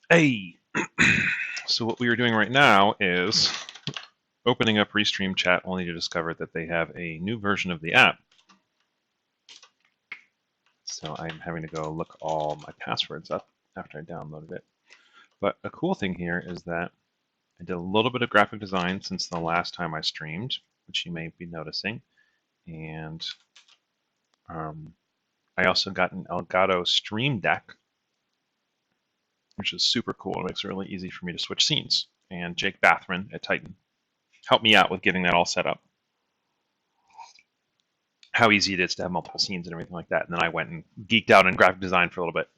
Hey, so what we are doing right now is opening up Restream Chat only to discover that they have a new version of the app. So I'm having to go look all my passwords up after I downloaded it. But a cool thing here is that I did a little bit of graphic design since the last time I streamed, which you may be noticing. And I also got an Elgato Stream Deck, which is super cool. It makes it really easy for me to switch scenes. And Jake Bathman at Titan helped me out with getting that all set up. How easy it is to have multiple scenes and everything like that. And then I went and geeked out in graphic design for a little bit.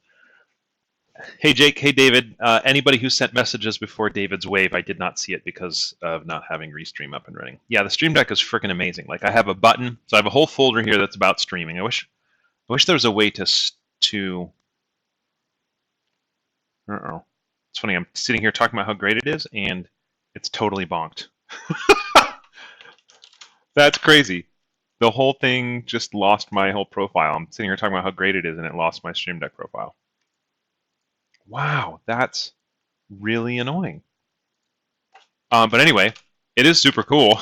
Hey, Jake. Hey, David. Anybody who sent messages before David's wave, I did not see it because of not having Restream up and running. Yeah, the Stream Deck is freaking amazing. Like, I have a button. So I have a whole folder here that's about streaming. I wish there was a way to uh-oh. It's funny. I'm sitting here talking about how great it is, and it's totally bonked. That's crazy. The whole thing just lost my whole profile. I'm sitting here talking about how great it is, and it lost my Stream Deck profile. Wow, that's really annoying. But anyway, it is super cool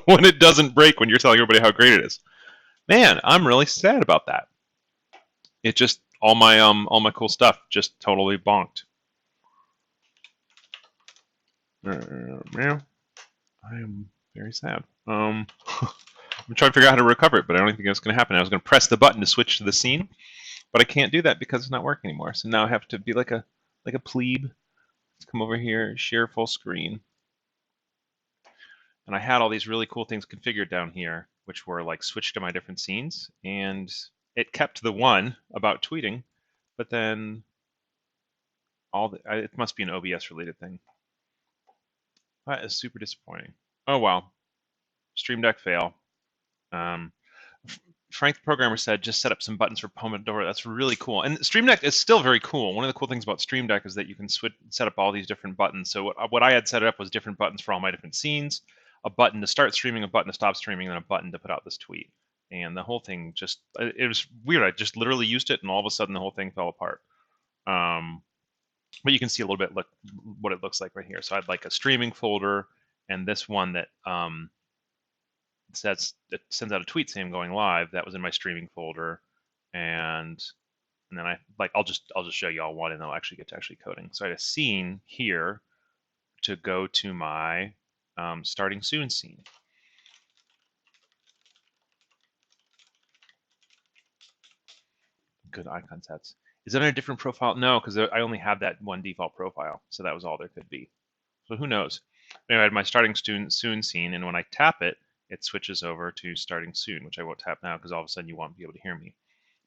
when it doesn't break when you're telling everybody how great it is. Man, I'm really sad about that. It just all my cool stuff just totally bonked. Yeah, I am very sad. I'm trying to figure out how to recover it, but I don't think it's going to happen. I was going to press the button to switch to the scene, but I can't do that because it's not working anymore. So now I have to be like a plebe. Let's come over here, share full screen. And I had all these really cool things configured down here, which were like switched to my different scenes, and it kept the one about tweeting, but then it must be an OBS related thing. That is super disappointing. Oh wow, Streamdeck Fail. Frank the programmer said just set up some buttons for Pomodoro. That's really cool. And Streamdeck is still very cool. One of the cool things about Streamdeck is that you can set up all these different buttons. So what I had set up was different buttons for all my different scenes, a button to start streaming, a button to stop streaming, and a button to put out this tweet. And the whole thing just, it was weird. I just literally used it, and all of a sudden the whole thing fell apart. But you can see a little bit what it looks like right here. So I had like a streaming folder, and this one that it sends out a tweet saying I'm going live. That was in my streaming folder, and then I'll just show you all one, and I'll actually get to coding. So I had a scene here to go to my starting soon scene. Good icon sets. Is that in a different profile? No, because I only have that one default profile, so that was all there could be. So who knows? Anyway, I had my starting soon scene, and when I tap it, it switches over to starting soon, which I won't tap now because all of a sudden you won't be able to hear me.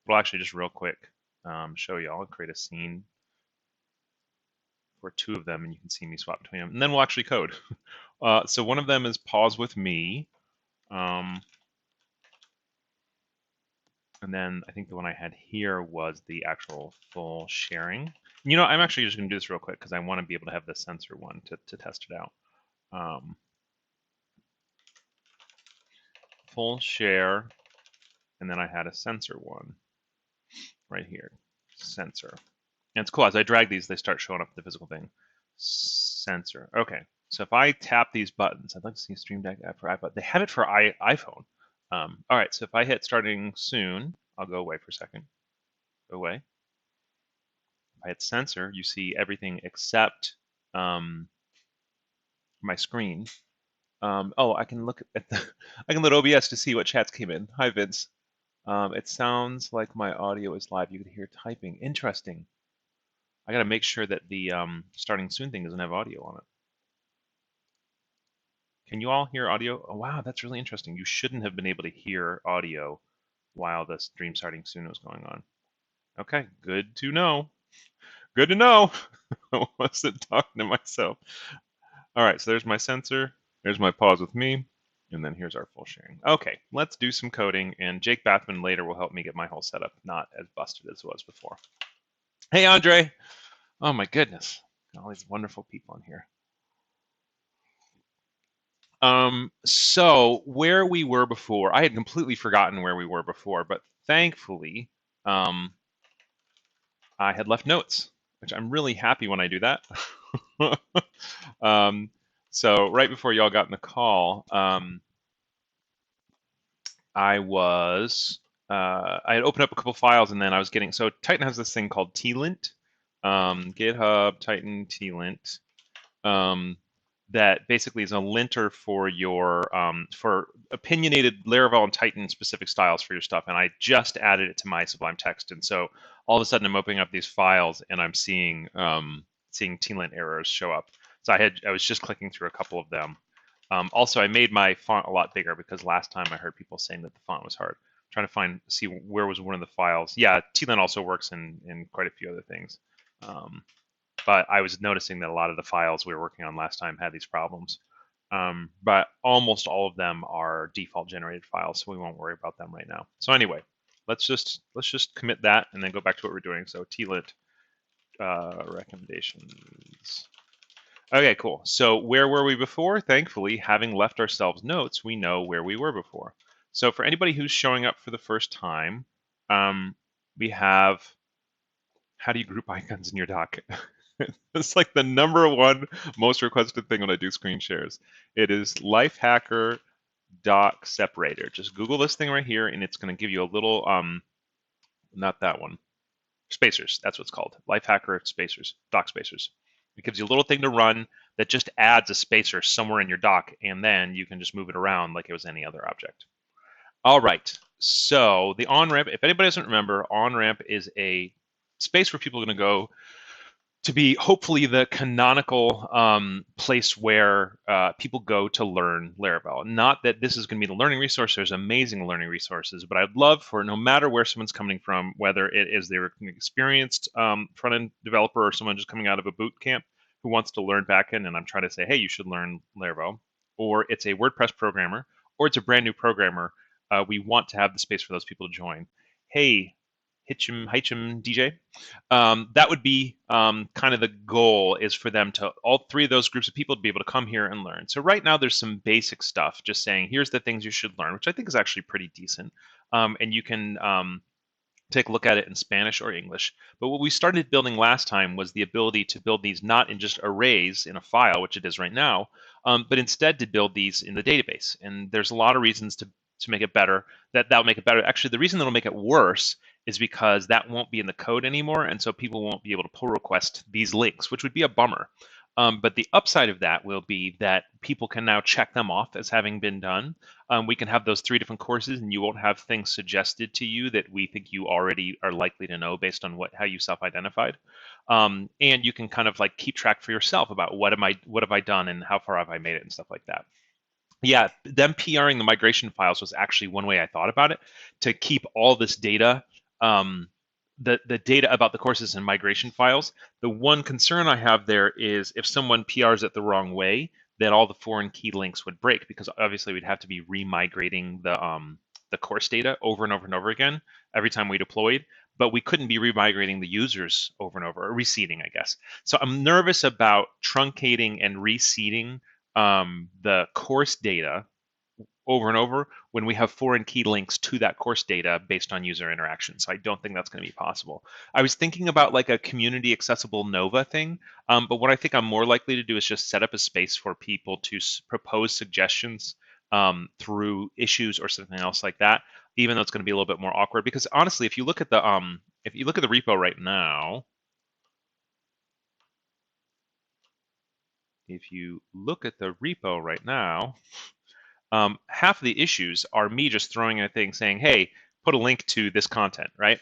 But I'll actually just real quick show y'all and create a scene for two of them, and you can see me swap between them. And then we'll actually code. So one of them is pause with me. And then I think the one I had here was the actual full sharing. You know, I'm actually just going to do this real quick because I want to be able to have the sensor one to test it out. Full share, and then I had a sensor one right here, sensor. And it's cool, as I drag these, they start showing up the physical thing. Sensor, okay. So if I tap these buttons, I'd like to see a Streamdeck app for iPod. They have it for iPhone. All right, so if I hit starting soon, I'll go away for a second. Go away. If I hit sensor, you see everything except my screen. Oh, I can look at I can load OBS to see what chats came in. Hi, Vince. It sounds like my audio is live. You could hear typing. Interesting. I got to make sure that the starting soon thing doesn't have audio on it. Can you all hear audio? Oh, wow, that's really interesting. You shouldn't have been able to hear audio while the stream starting soon was going on. Okay, good to know. Good to know. I wasn't talking to myself. All right, so there's my sensor. There's my pause with me. And then here's our full sharing. Okay, let's do some coding, and Jake Bathman later will help me get my whole setup not as busted as it was before. Hey, Andre. Oh my goodness, all these wonderful people in here. So where we were before, I had completely forgotten where we were before, but thankfully, I had left notes which I'm really happy when I do that. um, so right before y'all got in the call, I had opened up a couple files and then I was getting, so Titan has this thing called tlint, GitHub Titan tlint, that basically is a linter for your for opinionated Laravel and Titan specific styles for your stuff. And I just added it to my Sublime Text, and so all of a sudden I'm opening up these files and I'm seeing tlint errors show up. So I was just clicking through a couple of them. Also, I made my font a lot bigger because last time I heard people saying that the font was hard. I'm trying to see where was one of the files. Yeah, tlint also works in quite a few other things. But I was noticing that a lot of the files we were working on last time had these problems. But almost all of them are default generated files, so we won't worry about them right now. So anyway, let's just commit that and then go back to what we're doing. So tlint recommendations. Okay, cool. So where were we before? Thankfully, having left ourselves notes, we know where we were before. So for anybody who's showing up for the first time, we have, how do you group icons in your doc? It's like the number one most requested thing when I do screen shares. It is Lifehacker doc separator. Just Google this thing right here, and it's going to give you a little, not that one, spacers. That's what it's called. Lifehacker spacers, doc spacers. It gives you a little thing to run that just adds a spacer somewhere in your doc, and then you can just move it around like it was any other object. All right. So the Onramp, if anybody doesn't remember, Onramp is a space where people are going to go to be hopefully the canonical place where people go to learn Laravel. Not that this is going to be the learning resource. There's amazing learning resources, but I'd love for no matter where someone's coming from, whether it is they're an experienced front-end developer or someone just coming out of a boot camp who wants to learn backend, and I'm trying to say, hey, you should learn Laravel, or it's a WordPress programmer, or it's a brand new programmer. We want to have the space for those people to join. Hey, Hitchem DJ. That would be kind of the goal, is for them to, all three of those groups of people, to be able to come here and learn. So right now there's some basic stuff, just saying, here's the things you should learn, which I think is actually pretty decent. And you can take a look at it in Spanish or English. But what we started building last time was the ability to build these not in just arrays in a file, which it is right now, but instead to build these in the database. And there's a lot of reasons to make it better, that'll make it better. Actually, the reason that'll make it worse is because that won't be in the code anymore, and so people won't be able to pull request these links, which would be a bummer. But the upside of that will be that people can now check them off as having been done. We can have those 3 different courses, and you won't have things suggested to you that we think you already are likely to know based on how you self-identified. And you can kind of like keep track for yourself about what have I done and how far have I made it and stuff like that. Yeah, them PRing the migration files was actually one way I thought about it, to keep all this data, the data about the courses and migration files. The one concern I have there is if someone PRs it the wrong way, then all the foreign key links would break, because obviously we'd have to be remigrating the course data over and over and over again every time we deployed, but we couldn't be remigrating the users over and over, or reseeding, I guess. So I'm nervous about truncating and reseeding the course data over and over when we have foreign key links to that course data based on user interaction. So I don't think that's going to be possible. I was thinking about like a community accessible Nova thing, but what I think I'm more likely to do is just set up a space for people to propose suggestions through issues or something else like that, even though it's going to be a little bit more awkward. Because honestly, if you look at the repo right now, half of the issues are me just throwing in a thing saying, hey, put a link to this content, right?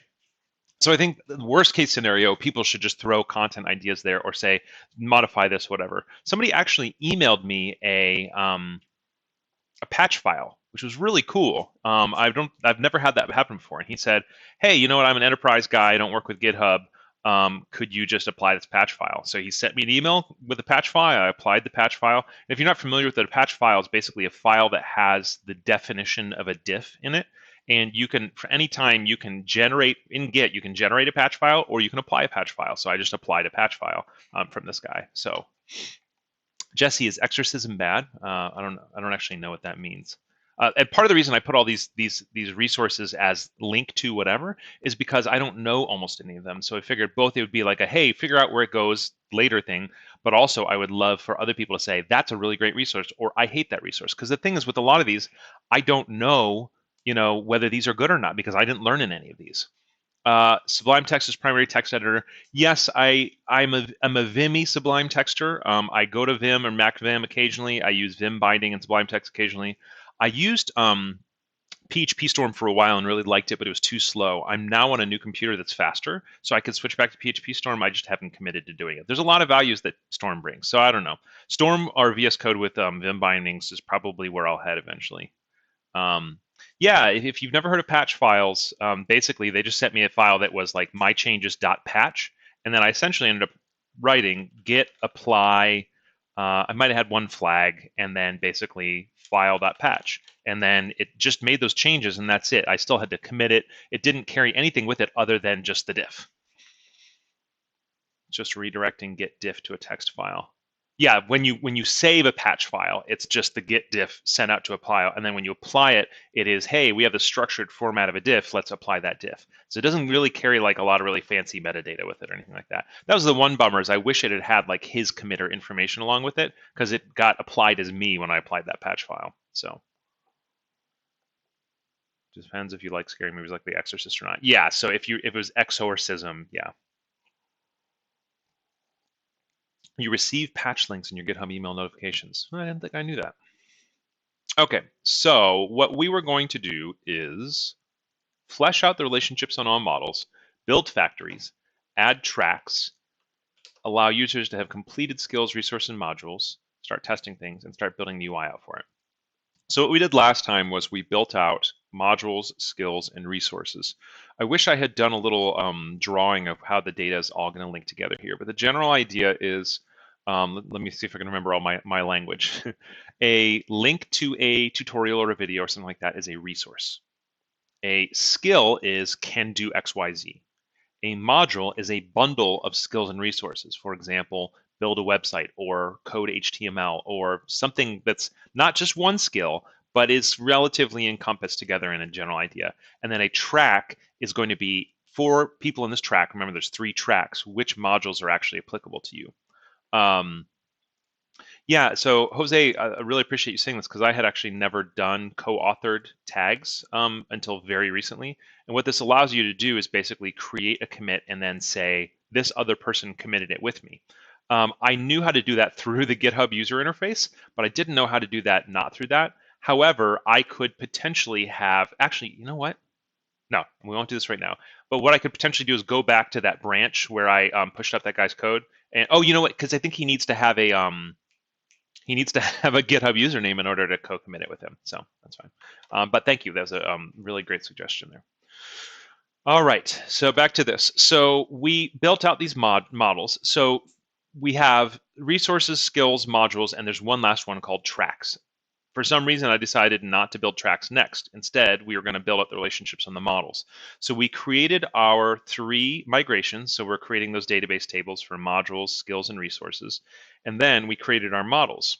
So I think the worst case scenario, people should just throw content ideas there or say, modify this, whatever. Somebody actually emailed me a patch file, which was really cool. I've never had that happen before. And he said, hey, you know what? I'm an enterprise guy. I don't work with GitHub. Could you just apply this patch file? So he sent me an email with the patch file. I applied the patch file. And if you're not familiar with it, a patch file is basically a file that has the definition of a diff in it. And you can, for any time, you can generate in Git, you can generate a patch file, or you can apply a patch file. So I just applied a patch file from this guy. So Jesse, is exorcism bad? I don't actually know what that means. And part of the reason I put all these resources as link to whatever is because I don't know almost any of them. So I figured both it would be like a hey, figure out where it goes later thing, but also I would love for other people to say that's a really great resource or I hate that resource. Because the thing is with a lot of these, I don't know, whether these are good or not because I didn't learn in any of these. Sublime Text is primary text editor. Yes, I'm a Vimy Sublime texter. I go to Vim or MacVim occasionally. I use Vim binding and Sublime Text occasionally. I used PHP Storm for a while and really liked it, but it was too slow. I'm now on a new computer that's faster, so I could switch back to PHP Storm. I just haven't committed to doing it. There's a lot of values that Storm brings, so I don't know. Storm or VS Code with Vim bindings is probably where I'll head eventually. Yeah, if you've never heard of patch files, basically they just sent me a file that was like mychanges.patch, and then I essentially ended up writing git apply. I might have had one flag, and then basically file.patch, and then it just made those changes, and that's it. I still had to commit it. It didn't carry anything with it other than just the diff. Just redirecting git diff to a text file. Yeah, when you save a patch file, it's just the git diff sent out to a file, and then when you apply it, it is, hey, we have the structured format of a diff, let's apply that diff. So it doesn't really carry like a lot of really fancy metadata with it or anything like that. That was the one bummer is I wish it had like his committer information along with it because it got applied as me when I applied that patch file. So it depends if you like scary movies like The Exorcist or not. Yeah, so if it was exorcism, yeah. You receive patch links in your GitHub email notifications. I didn't think I knew that. Okay, so what we were going to do is flesh out the relationships on all models, build factories, add tracks, allow users to have completed skills, resources, and modules, start testing things, and start building the UI out for it. So what we did last time was we built out modules, skills, and resources. I wish I had done a little drawing of how the data is all going to link together here, but the general idea is, let me see if I can remember all my language. A link to a tutorial or a video or something like that is a resource. A skill is can do XYZ. A module is a bundle of skills and resources. For example, build a website or code HTML or something that's not just one skill, but is relatively encompassed together in a general idea. And then a track is going to be for people in this track. Remember, there's 3 tracks. Which modules are actually applicable to you? Yeah, so Jose, I really appreciate you saying this because I had actually never done co-authored tags until very recently. And what this allows you to do is basically create a commit and then say, this other person committed it with me. I knew how to do that through the GitHub user interface, but I didn't know how to do that not through that. However, I could potentially have, actually, you know what? No, we won't do this right now. But what I could potentially do is go back to that branch where I pushed up that guy's code. And oh, you know what? Because I think he needs to have a GitHub username in order to co-commit it with him. So that's fine. But thank you. That was a really great suggestion there. All right, so back to this. So we built out these models. So we have resources, skills, modules, and there's one last one called tracks. For some reason, I decided not to build tracks next. Instead, we were going to build up the relationships on the models. So we created our 3 migrations. So we're creating those database tables for modules, skills, and resources. And then we created our models,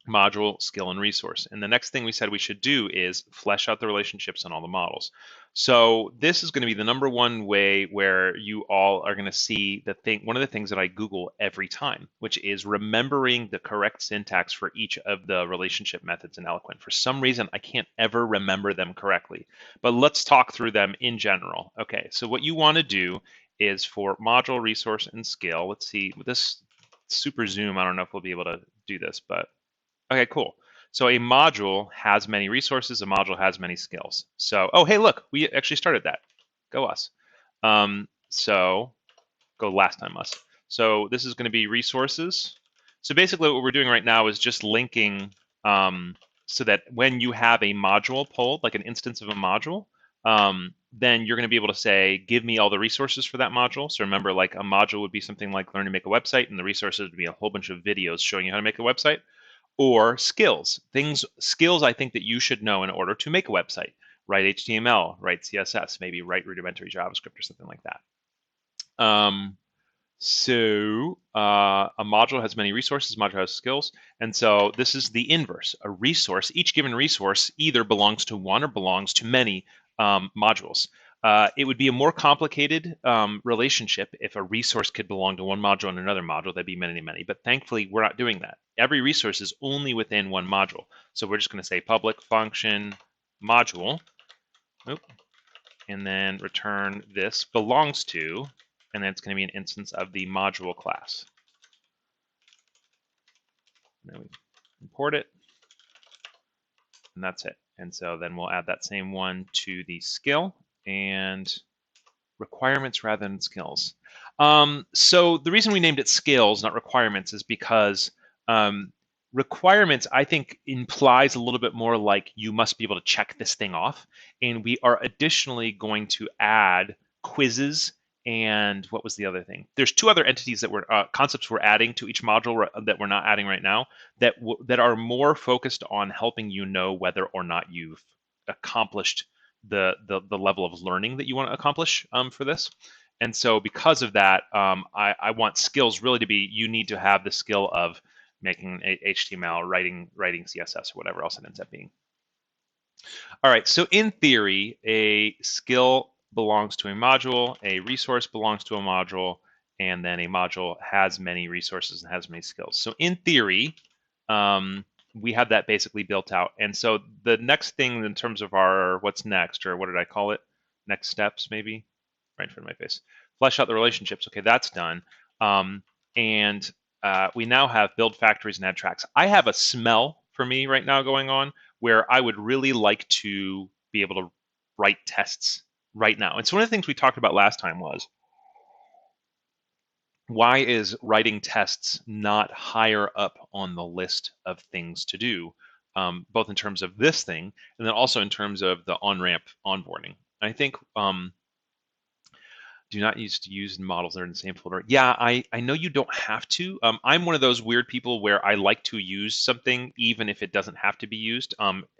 module, skill, and resource. And the next thing we said we should do is flesh out the relationships on all the models. So this is going to be the number one way where you all are going to see one of the things that I Google every time, which is remembering the correct syntax for each of the relationship methods in Eloquent. For some reason, I can't ever remember them correctly, but let's talk through them in general. Okay, so what you want to do is for module, resource, and skill. Let's see, with this super zoom, I don't know if we'll be able to do this, but okay, cool. So a module has many resources, a module has many skills. So, oh, hey, look, we actually started that. Go us. So go last time us. So this is going to be resources. So basically what we're doing right now is just linking so that when you have a module pulled, like an instance of a module, then you're going to be able to say, give me all the resources for that module. So remember, like a module would be something like learn to make a website, and the resources would be a whole bunch of videos showing you how to make a website. Or skills, skills I think that you should know in order to make a website. Write HTML, write CSS, maybe write rudimentary JavaScript or something like that. So a module has many resources, a module has skills. And so this is the inverse. A resource, each given resource either belongs to one or belongs to many modules. It would be a more complicated relationship if a resource could belong to one module and another module. That'd be many, many. But thankfully, we're not doing that. Every resource is only within one module. So we're just going to say public function module, and then return this belongs to, and then it's going to be an instance of the module class. And then we import it, and that's it. And so then we'll add that same one to the skill and requirements rather than skills. So the reason we named it skills, not requirements, is because requirements, I think, implies a little bit more like you must be able to check this thing off. And we are additionally going to add quizzes. And what was the other thing? There's two other entities that we're concepts we're adding to each module that we're not adding right now that are more focused on helping you know whether or not you've accomplished the level of learning that you want to accomplish for this. And so because of that, I want skills really to be, you need to have the skill of making HTML, writing CSS, or whatever else it ends up being. All right, so in theory, a skill belongs to a module, a resource belongs to a module, and then a module has many resources and has many skills. So in theory, we have that basically built out. And so the next thing in terms of our what's next, or what did I call it? Next steps, maybe? Right in front of my face. Flesh out the relationships. Okay, that's done. And we now have build factories and add tracks. I have a smell for me right now going on where I would really like to be able to write tests right now. And so one of the things we talked about last time was, why is writing tests not higher up on the list of things to do, both in terms of this thing and then also in terms of the on-ramp onboarding? I think do not use models that are in the same folder. Yeah, I know you don't have to. I'm one of those weird people where I like to use something even if it doesn't have to be used.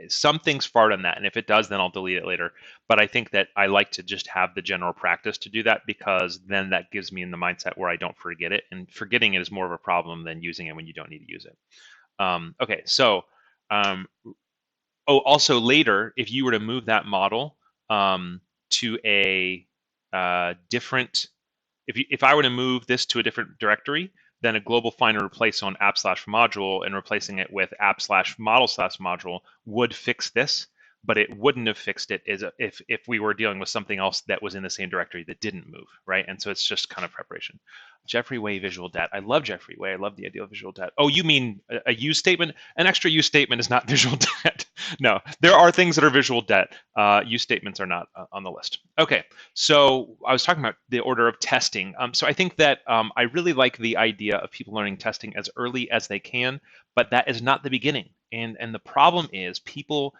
Some things fart on that, and if it does, then I'll delete it later. But I think that I like to just have the general practice to do that, because then that gives me in the mindset where I don't forget it, and forgetting it is more of a problem than using it when you don't need to use it. Okay, so also later, if you were to move that model to a different, if I were to move this to a different directory, then a global find and replace on app/module and replacing it with app/model/module would fix this, but it wouldn't have fixed it if we were dealing with something else that was in the same directory that didn't move, right? And so it's just kind of preparation. Jeffrey Way visual det. I love Jeffrey Way. I love the idea of visual det. Oh, you mean a use statement? An extra use statement is not visual det. No, there are things that are visual det. Use statements are not on the list. Okay, so I was talking about the order of testing. So I think that I really like the idea of people learning testing as early as they can, but that is not the beginning. And the problem is people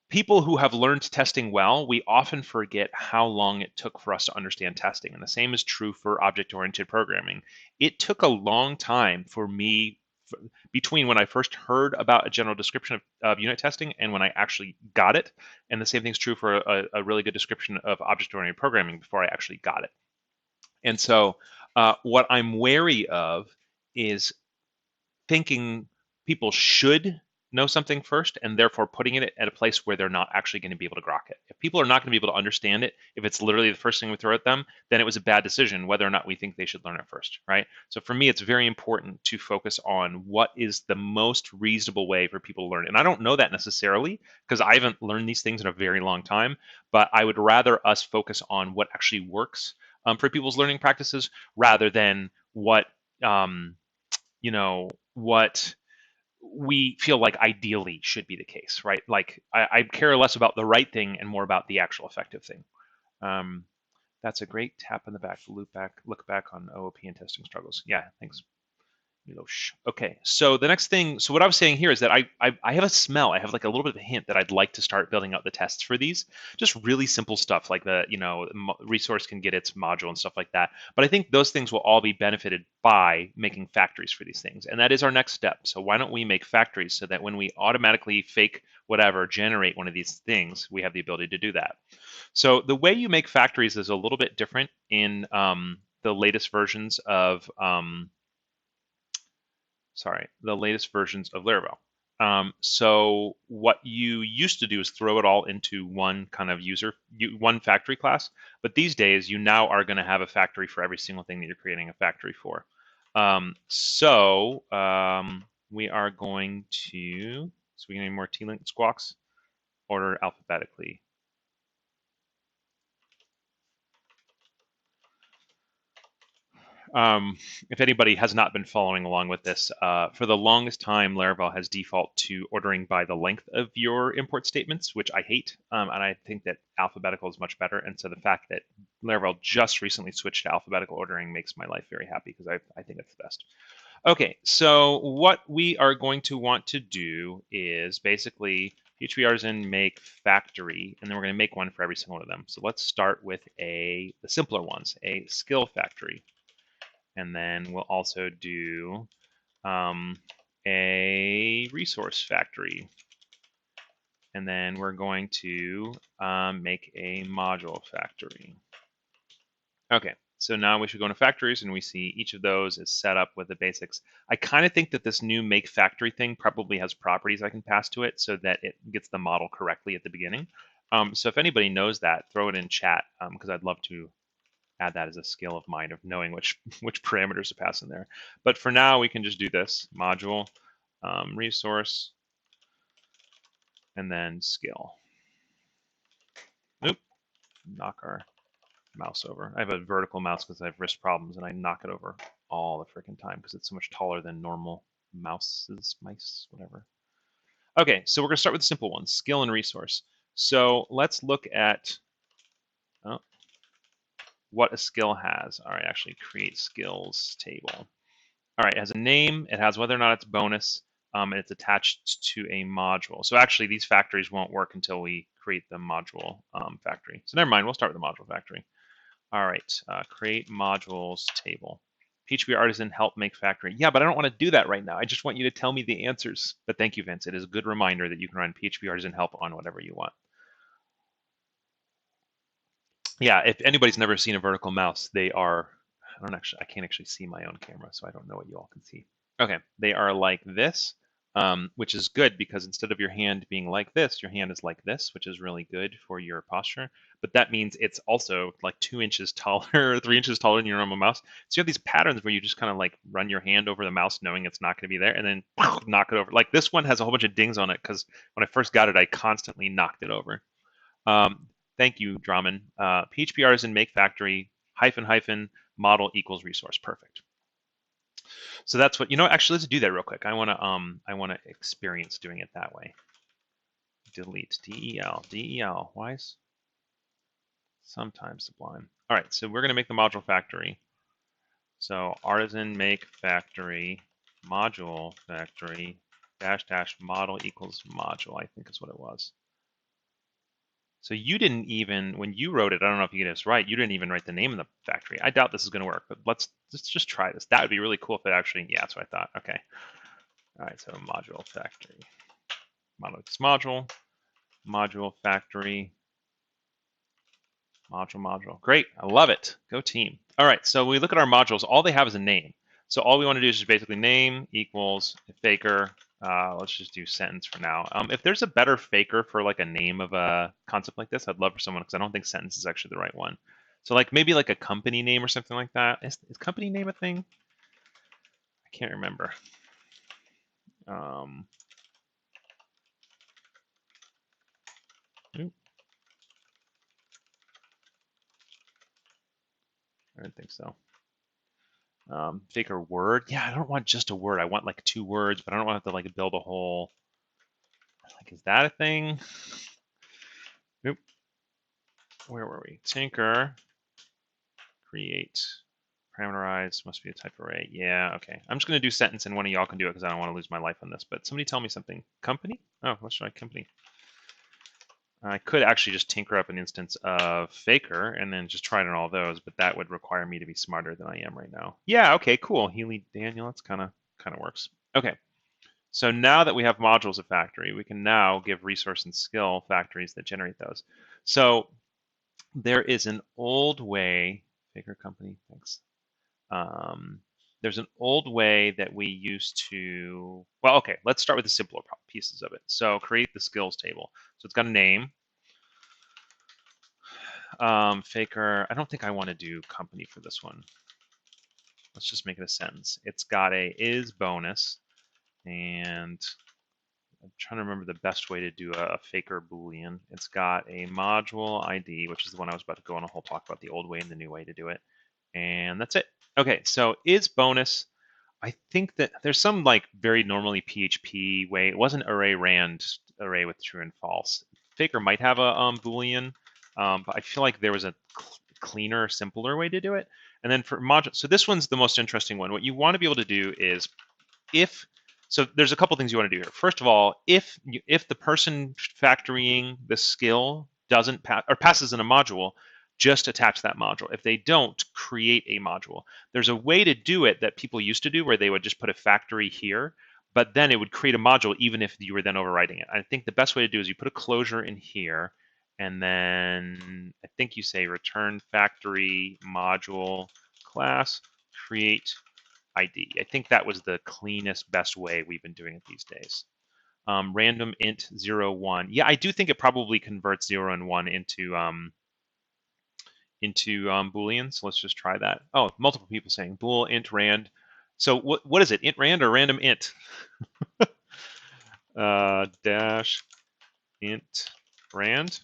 who have learned testing well, we often forget how long it took for us to understand testing. And the same is true for object-oriented programming. It took a long time for me between when I first heard about a general description of unit testing and when I actually got it. And the same thing's true for a really good description of object-oriented programming before I actually got it. And so what I'm wary of is thinking people should know something first and therefore putting it at a place where they're not actually going to be able to grok it. If people are not going to be able to understand it, if it's literally the first thing we throw at them, then it was a bad decision whether or not we think they should learn it first, right? So for me, it's very important to focus on what is the most reasonable way for people to learn. And I don't know that necessarily because I haven't learned these things in a very long time, but I would rather us focus on what actually works for people's learning practices rather than what, what we feel like ideally should be the case, right? Like I care less about the right thing and more about the actual effective thing. That's a great tap on the back, look back on OOP and testing struggles. Yeah, thanks. Okay, so the next thing, so what I was saying here is that I have a smell, I have like a little bit of a hint that I'd like to start building out the tests for these. Just really simple stuff like the, resource can get its module and stuff like that. But I think those things will all be benefited by making factories for these things. And that is our next step. So why don't we make factories so that when we automatically fake whatever, generate one of these things, we have the ability to do that. So the way you make factories is a little bit different in the latest versions of Laravel. So what you used to do is throw it all into one kind of one factory class. But these days, you now are going to have a factory for every single thing that you're creating a factory for. We are going to, so we can need more T-lint squawks, order alphabetically. If anybody has not been following along with this, for the longest time, Laravel has default to ordering by the length of your import statements, which I hate, and I think that alphabetical is much better. And so the fact that Laravel just recently switched to alphabetical ordering makes my life very happy because I think it's the best. Okay, so what we are going to want to do is basically PHP artisan make factory, and then we're going to make one for every single one of them. So let's start with the simpler ones, a skill factory. And then we'll also do a resource factory. And then we're going to make a module factory. Okay, so now we should go into factories and we see each of those is set up with the basics. I kind of think that this new make factory thing probably has properties I can pass to it so that it gets the model correctly at the beginning. So if anybody knows that, throw it in chat because I'd love to add that as a skill of mine of knowing which parameters to pass in there. But for now, we can just do this module, resource, and then skill. Oop, knock our mouse over. I have a vertical mouse because I have wrist problems, and I knock it over all the freaking time because it's so much taller than normal mice, whatever. Okay, so we're gonna start with the simple ones, skill and resource. So let's look at what a skill has. All right, actually create skills table. All right, it has a name, it has whether or not it's bonus, and it's attached to a module. So actually these factories won't work until we create the module factory. So never mind, we'll start with the module factory. All right, create modules table. PHP artisan help make factory. Yeah, but I don't want to do that right now. I just want you to tell me the answers. But thank you, Vince. It is a good reminder that you can run PHP artisan help on whatever you want. Yeah, if anybody's never seen a vertical mouse, they are, I can't actually see my own camera, so I don't know what you all can see. Okay, they are like this, which is good because instead of your hand being like this, your hand is like this, which is really good for your posture. But that means it's also like 2 inches taller, 3 inches taller than your normal mouse. So you have these patterns where you just kind of like run your hand over the mouse knowing it's not going to be there and then knock it over. Like this one has a whole bunch of dings on it because when I first got it, I constantly knocked it over. Thank you, Draman. PHP artisan make factory -- model equals resource. Perfect. So that's what, actually let's do that real quick. I want to experience doing it that way. Delete del. Why is sometimes sublime? All right, so we're going to make the module factory. So artisan make factory module factory -- model equals module, I think is what it was. So you didn't even, when you wrote it, I don't know if you get this right, you didn't even write the name of the factory. I doubt this is going to work, but let's just try this. That would be really cool if it actually, yeah, that's what I thought. Okay. All right, so module factory. Module factory, module. Great, I love it. Go team. All right, so when we look at our modules, all they have is a name. So all we want to do is just basically name equals faker. Let's just do sentence for now. If there's a better faker for like a name of a concept like this, I'd love for someone, because I don't think sentence is actually the right one. So like maybe like a company name or something like that. Is company name a thing? I can't remember. I don't think so. Faker word. Yeah, I don't want just a word. I want like 2 words, but I don't want to have to like build a whole. Like, is that a thing? Nope. Where were we? Tinker. Create. Parameterize. Must be a type array. Yeah, okay. I'm just going to do sentence and one of y'all can do it because I don't want to lose my life on this. But somebody tell me something. Company? Oh, let's try company. I could actually just tinker up an instance of faker and then just try it on all those, but that would require me to be smarter than I am right now. Yeah, okay, cool. Healy Daniel, that's kind of works. Okay, so now that we have modules of factory, we can now give resource and skill factories that generate those. So there is an old way, faker company, thanks. There's an old way that we used to, well, okay, let's start with the simpler pieces of it. So create the skills table. So it's got a name. Faker, I don't think I want to do company for this one. Let's just make it a sentence. It's got a is bonus, and I'm trying to remember the best way to do a faker boolean. It's got a module ID, which is the one I was about to go on a whole talk about, the old way and the new way to do it. And that's it. Okay, so is bonus. I think that there's some like very normally PHP way. It wasn't array rand array with true and false. Faker might have a boolean, but I feel like there was a cleaner, simpler way to do it. And then for module, so this one's the most interesting one. What you want to be able to do is so there's a couple things you want to do here. First of all, if the person factorying the skill doesn't pass or passes in a module, just attach that module. If they don't, create a module. There's a way to do it that people used to do where they would just put a factory here, but then it would create a module even if you were then overriding it. I think the best way to do is you put a closure in here, and then I think you say return factory module class create ID. I think that was the cleanest, best way we've been doing it these days. Random int 0, 1. Yeah, I do think it probably converts 0 and 1 into Boolean. So let's just try that. Oh, multiple people saying bool int rand. So what is it? Int rand or random int? Dash int rand.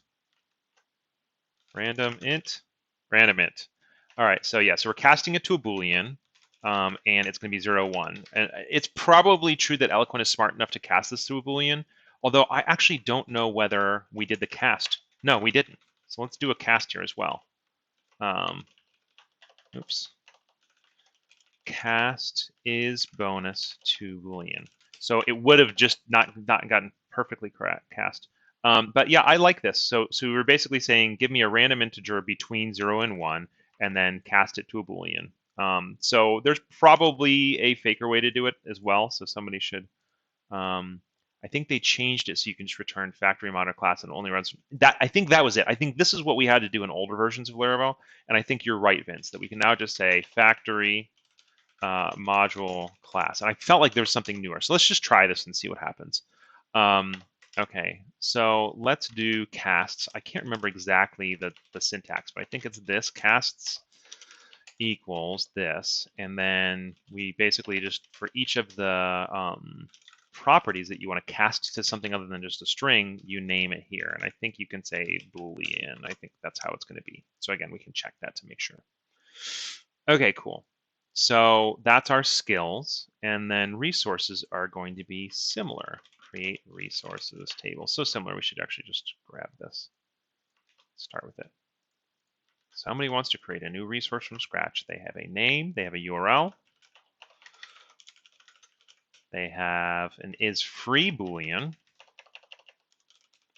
Random int. Random int. All right. So yeah. So we're casting it to a Boolean. And it's going to be 0, 1. And it's probably true that Eloquent is smart enough to cast this to a Boolean, although I actually don't know whether we did the cast. No, we didn't. So let's do a cast here as well. Oops. Cast is bonus to Boolean. So it would have just not gotten perfectly correct cast. But yeah, I like this. So we're basically saying, give me a random integer between 0 and 1, and then cast it to a Boolean. So there's probably a faker way to do it as well. So somebody should. I think they changed it so you can just return factory model class and only runs that. I think that was it. I think this is what we had to do in older versions of Laravel, and I think you're right, Vince, that we can now just say factory module class. And I felt like there was something newer. So let's just try this and see what happens. Okay, so let's do casts. I can't remember exactly the syntax, but I think it's this casts equals this. And then we basically just, for each of the properties that you want to cast to something other than just a string, you name it here. And I think you can say Boolean. I think that's how it's going to be. So again, we can check that to make sure. Okay, cool. So that's our skills. And then resources are going to be similar. Create resources table. So similar, we should actually just grab this. Start with it. Somebody wants to create a new resource from scratch. They have a name, they have a URL. They have an is free Boolean.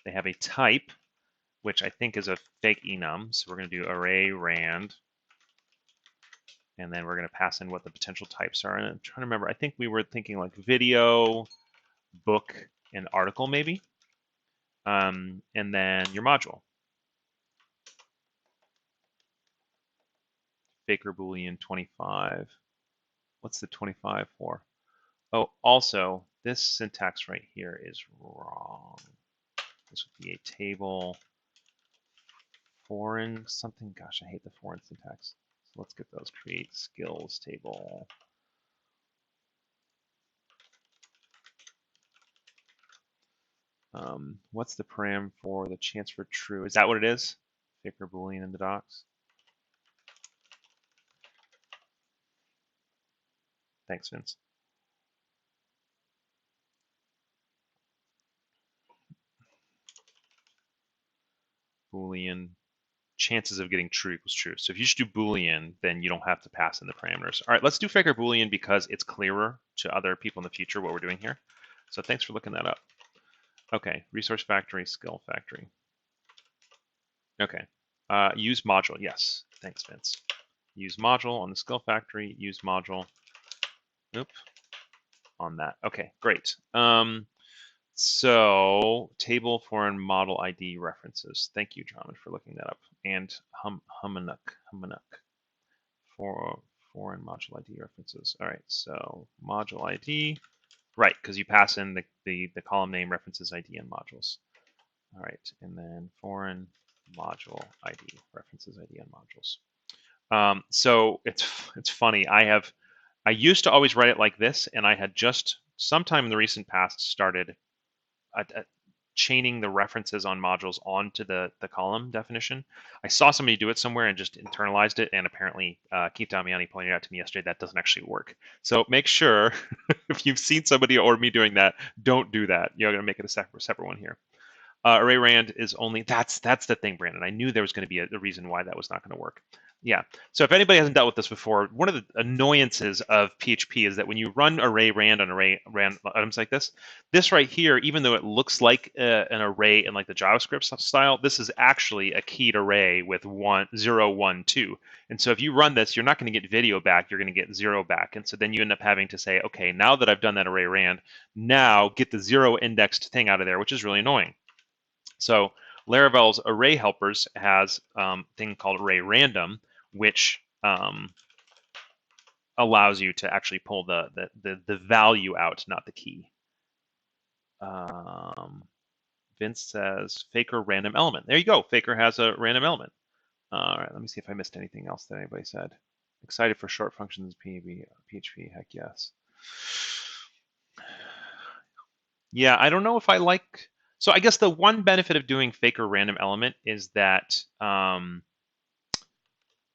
They have a type, which I think is a fake enum. So we're going to do array rand. And then we're going to pass in what the potential types are. And I'm trying to remember, I think we were thinking like video, book, and article maybe. And then your module. Faker Boolean 25. What's the 25 for? Oh, also, this syntax right here is wrong. This would be a table foreign something. Gosh, I hate the foreign syntax. So let's get those. Create skills table. What's the param for the chance for true? Is that what it is? Faker Boolean in the docs. Thanks, Vince. Boolean chances of getting true equals true. So if you just do Boolean, then you don't have to pass in the parameters. All right, let's do Faker Boolean because it's clearer to other people in the future what we're doing here. So thanks for looking that up. Okay, resource factory, skill factory. Okay, use module, yes. Thanks, Vince. Use module on the skill factory, use module, oop, on that. Okay, great. So table foreign model ID references. Thank you, Drummond, for looking that up. And Humanuk for foreign module ID references. All right, so module ID, right, because you pass in the column name, references ID, and modules. All right, and then foreign module ID, references ID, and modules. So it's funny. I used to always write it like this, and I had just sometime in the recent past started chaining the references on modules onto the column definition. I saw somebody do it somewhere and just internalized it, and apparently Keith Damiani pointed out to me yesterday that doesn't actually work. So make sure if you've seen somebody or me doing that, don't do that. You're going to make it a separate one here. Array rand is only, that's the thing, Brandon. I knew there was going to be a reason why that was not going to work. Yeah. So if anybody hasn't dealt with this before, one of the annoyances of PHP is that when you run array rand on array rand items like this right here, even though it looks like an array in like the JavaScript style, this is actually a keyed array with 0, 1, 2. And so if you run this, you're not going to get video back, you're going to get 0 back. And so then you end up having to say, okay, now that I've done that array rand, now get the 0 indexed thing out of there, which is really annoying. So Laravel's array helpers has a thing called array random, which allows you to actually pull the value out, not the key. Vince says Faker random element. There you go. Faker has a random element. All right, let me see if I missed anything else that anybody said. Excited for short functions, PHP, heck yes. Yeah, I don't know if I like... So I guess the one benefit of doing Faker random element is that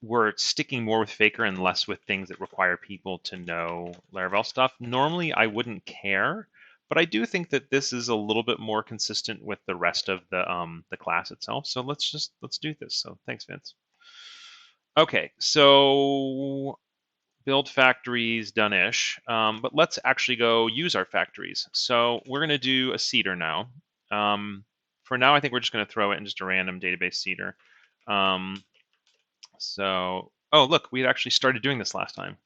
we're sticking more with Faker and less with things that require people to know Laravel stuff. Normally, I wouldn't care, but I do think that this is a little bit more consistent with the rest of the class itself. So let's do this. So thanks, Vince. Okay, so build factories done-ish, but let's actually go use our factories. So we're going to do a seeder now. For now, I think we're just going to throw it in just a random database seeder. So, oh, look, we had actually started doing this last time.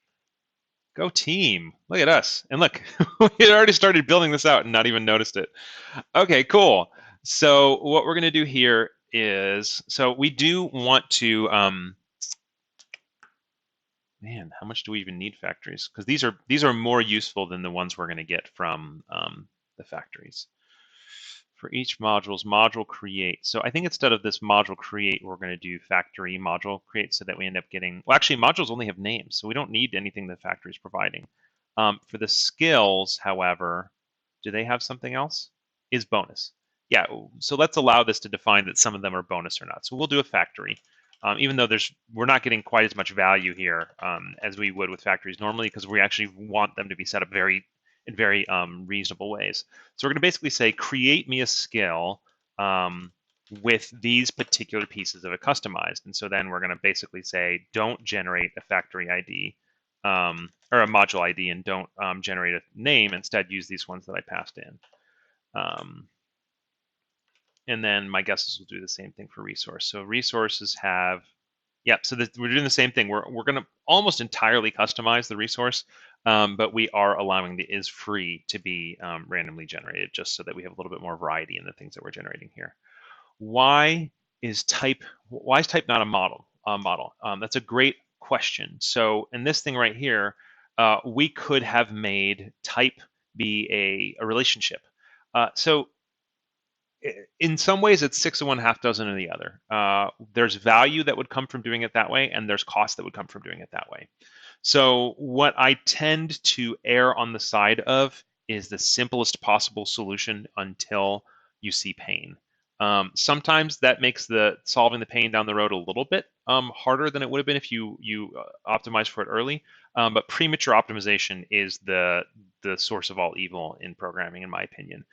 Go team, look at us. And look, we had already started building this out and not even noticed it. Okay, cool. So what we're going to do here is, so we do want to, man, how much do we even need factories? Because these are more useful than the ones we're going to get from the factories. For each module create. So I think instead of this module create, we're going to do factory module create so that we end up getting, well, actually modules only have names, so we don't need anything the factory is providing. For the skills, however, do they have something else? Is bonus. Yeah, so let's allow this to define that some of them are bonus or not. So we'll do a factory, even though we're not getting quite as much value here as we would with factories normally, because we actually want them to be set up in very reasonable ways. So we're going to basically say, create me a skill with these particular pieces of it customized. And so then we're going to basically say, don't generate a factory ID or a module ID, and don't generate a name. Instead, use these ones that I passed in. And then my guess is we'll do the same thing for resource. So resources have, yep, so we're doing the same thing. We're going to almost entirely customize the resource, but we are allowing the is free to be randomly generated, just so that we have a little bit more variety in the things that we're generating here. Why is type not a model? That's a great question. So in this thing right here, we could have made type be a relationship. So in some ways, it's 6 of one, half dozen of the other. There's value that would come from doing it that way, and there's cost that would come from doing it that way. So what I tend to err on the side of is the simplest possible solution until you see pain. Sometimes that makes solving the pain down the road a little bit harder than it would have been if you optimized for it early. But premature optimization is the source of all evil in programming, in my opinion.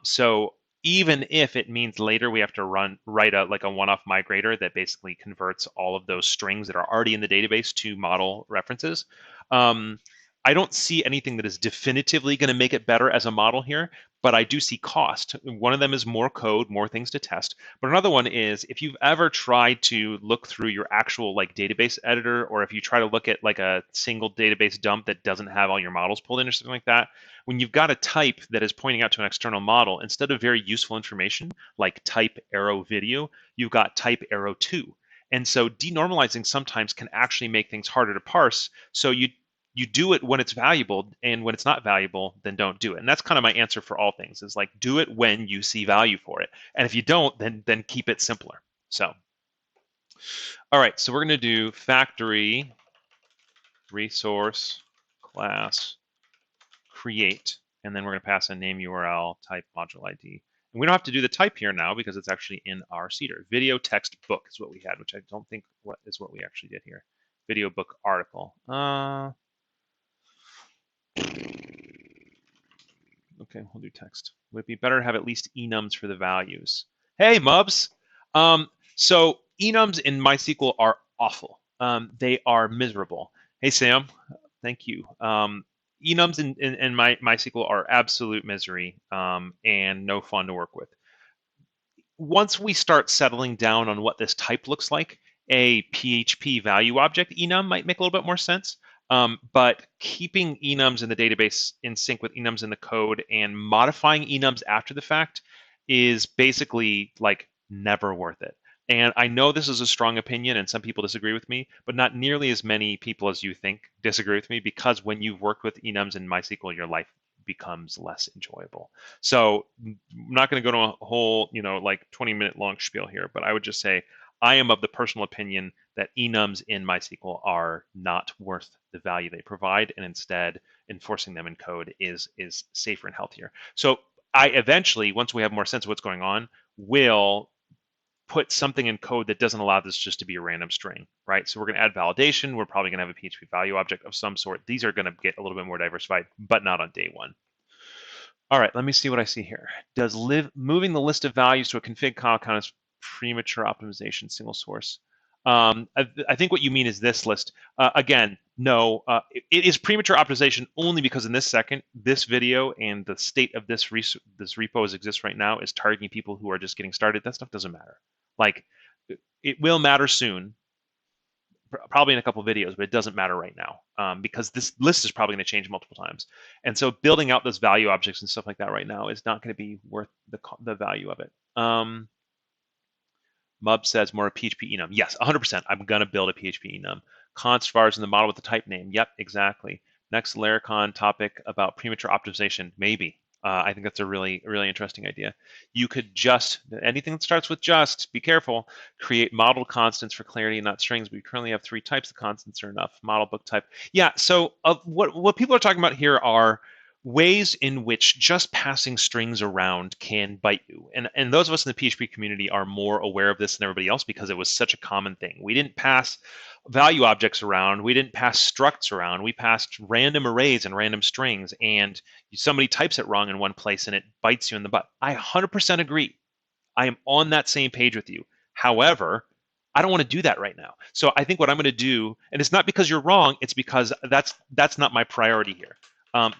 So even if it means later we have to write a one-off migrator that basically converts all of those strings that are already in the database to model references, I don't see anything that is definitively going to make it better as a model here, but I do see cost. One of them is more code, more things to test. But another one is, if you've ever tried to look through your actual database editor, or if you try to look at a single database dump that doesn't have all your models pulled in or something like that, when you've got a type that is pointing out to an external model, instead of very useful information like type arrow video, you've got type arrow 2. And so denormalizing sometimes can actually make things harder to parse. So you do it when it's valuable, and when it's not valuable, then don't do it. And that's kind of my answer for all things, is like, do it when you see value for it. And if you don't, then keep it simpler. So, all right, so we're going to do factory resource class create, and then we're going to pass a name URL, type, module ID. And we don't have to do the type here now because it's actually in our seeder. Video text book is what we had, which I don't think what we actually did here. Video book article. Okay, we'll do text. Would it be better to have at least enums for the values? Hey, Mubs. So enums in MySQL are awful. They are miserable. Hey, Sam. Thank you. Enums in MySQL are absolute misery and no fun to work with. Once we start settling down on what this type looks like, a PHP value object enum might make a little bit more sense. But keeping enums in the database in sync with enums in the code and modifying enums after the fact is basically like never worth it. And I know this is a strong opinion and some people disagree with me, but not nearly as many people as you think disagree with me, because when you've worked with enums in MySQL, your life becomes less enjoyable. So I'm not going to go to a whole, like 20-minute long spiel here, but I would just say I am of the personal opinion that enums in MySQL are not worth the value they provide, and instead enforcing them in code is safer and healthier. So I eventually, once we have more sense of what's going on, will put something in code that doesn't allow this just to be a random string, right? So we're going to add validation. We're probably going to have a PHP value object of some sort. These are going to get a little bit more diversified, but not on day one. All right, let me see what I see here. Does moving the list of values to a config call count as premature optimization single source? I think what you mean is this list. Again, no, it is premature optimization only because in this second, this video and the state of this repo as exists right now is targeting people who are just getting started. That stuff doesn't matter. Like, it will matter soon, probably in a couple of videos, but it doesn't matter right now because this list is probably going to change multiple times. And so building out those value objects and stuff like that right now is not going to be worth the value of it. Mub says more a PHP enum. Yes, 100%. I'm going to build a PHP enum. Const vars in the model with the type name. Yep, exactly. Next Laracon topic about premature optimization. Maybe. I think that's a really, really interesting idea. You could just, anything that starts with just, be careful, create model constants for clarity and not strings. We currently have 3 types of constants are enough. Model book type. Yeah, so what people are talking about here are ways in which just passing strings around can bite you. And those of us in the PHP community are more aware of this than everybody else because it was such a common thing. We didn't pass value objects around. We didn't pass structs around. We passed random arrays and random strings, and somebody types it wrong in one place and it bites you in the butt. I 100% agree. I am on that same page with you. However, I don't want to do that right now. So I think what I'm going to do, and it's not because you're wrong, it's because that's not my priority here.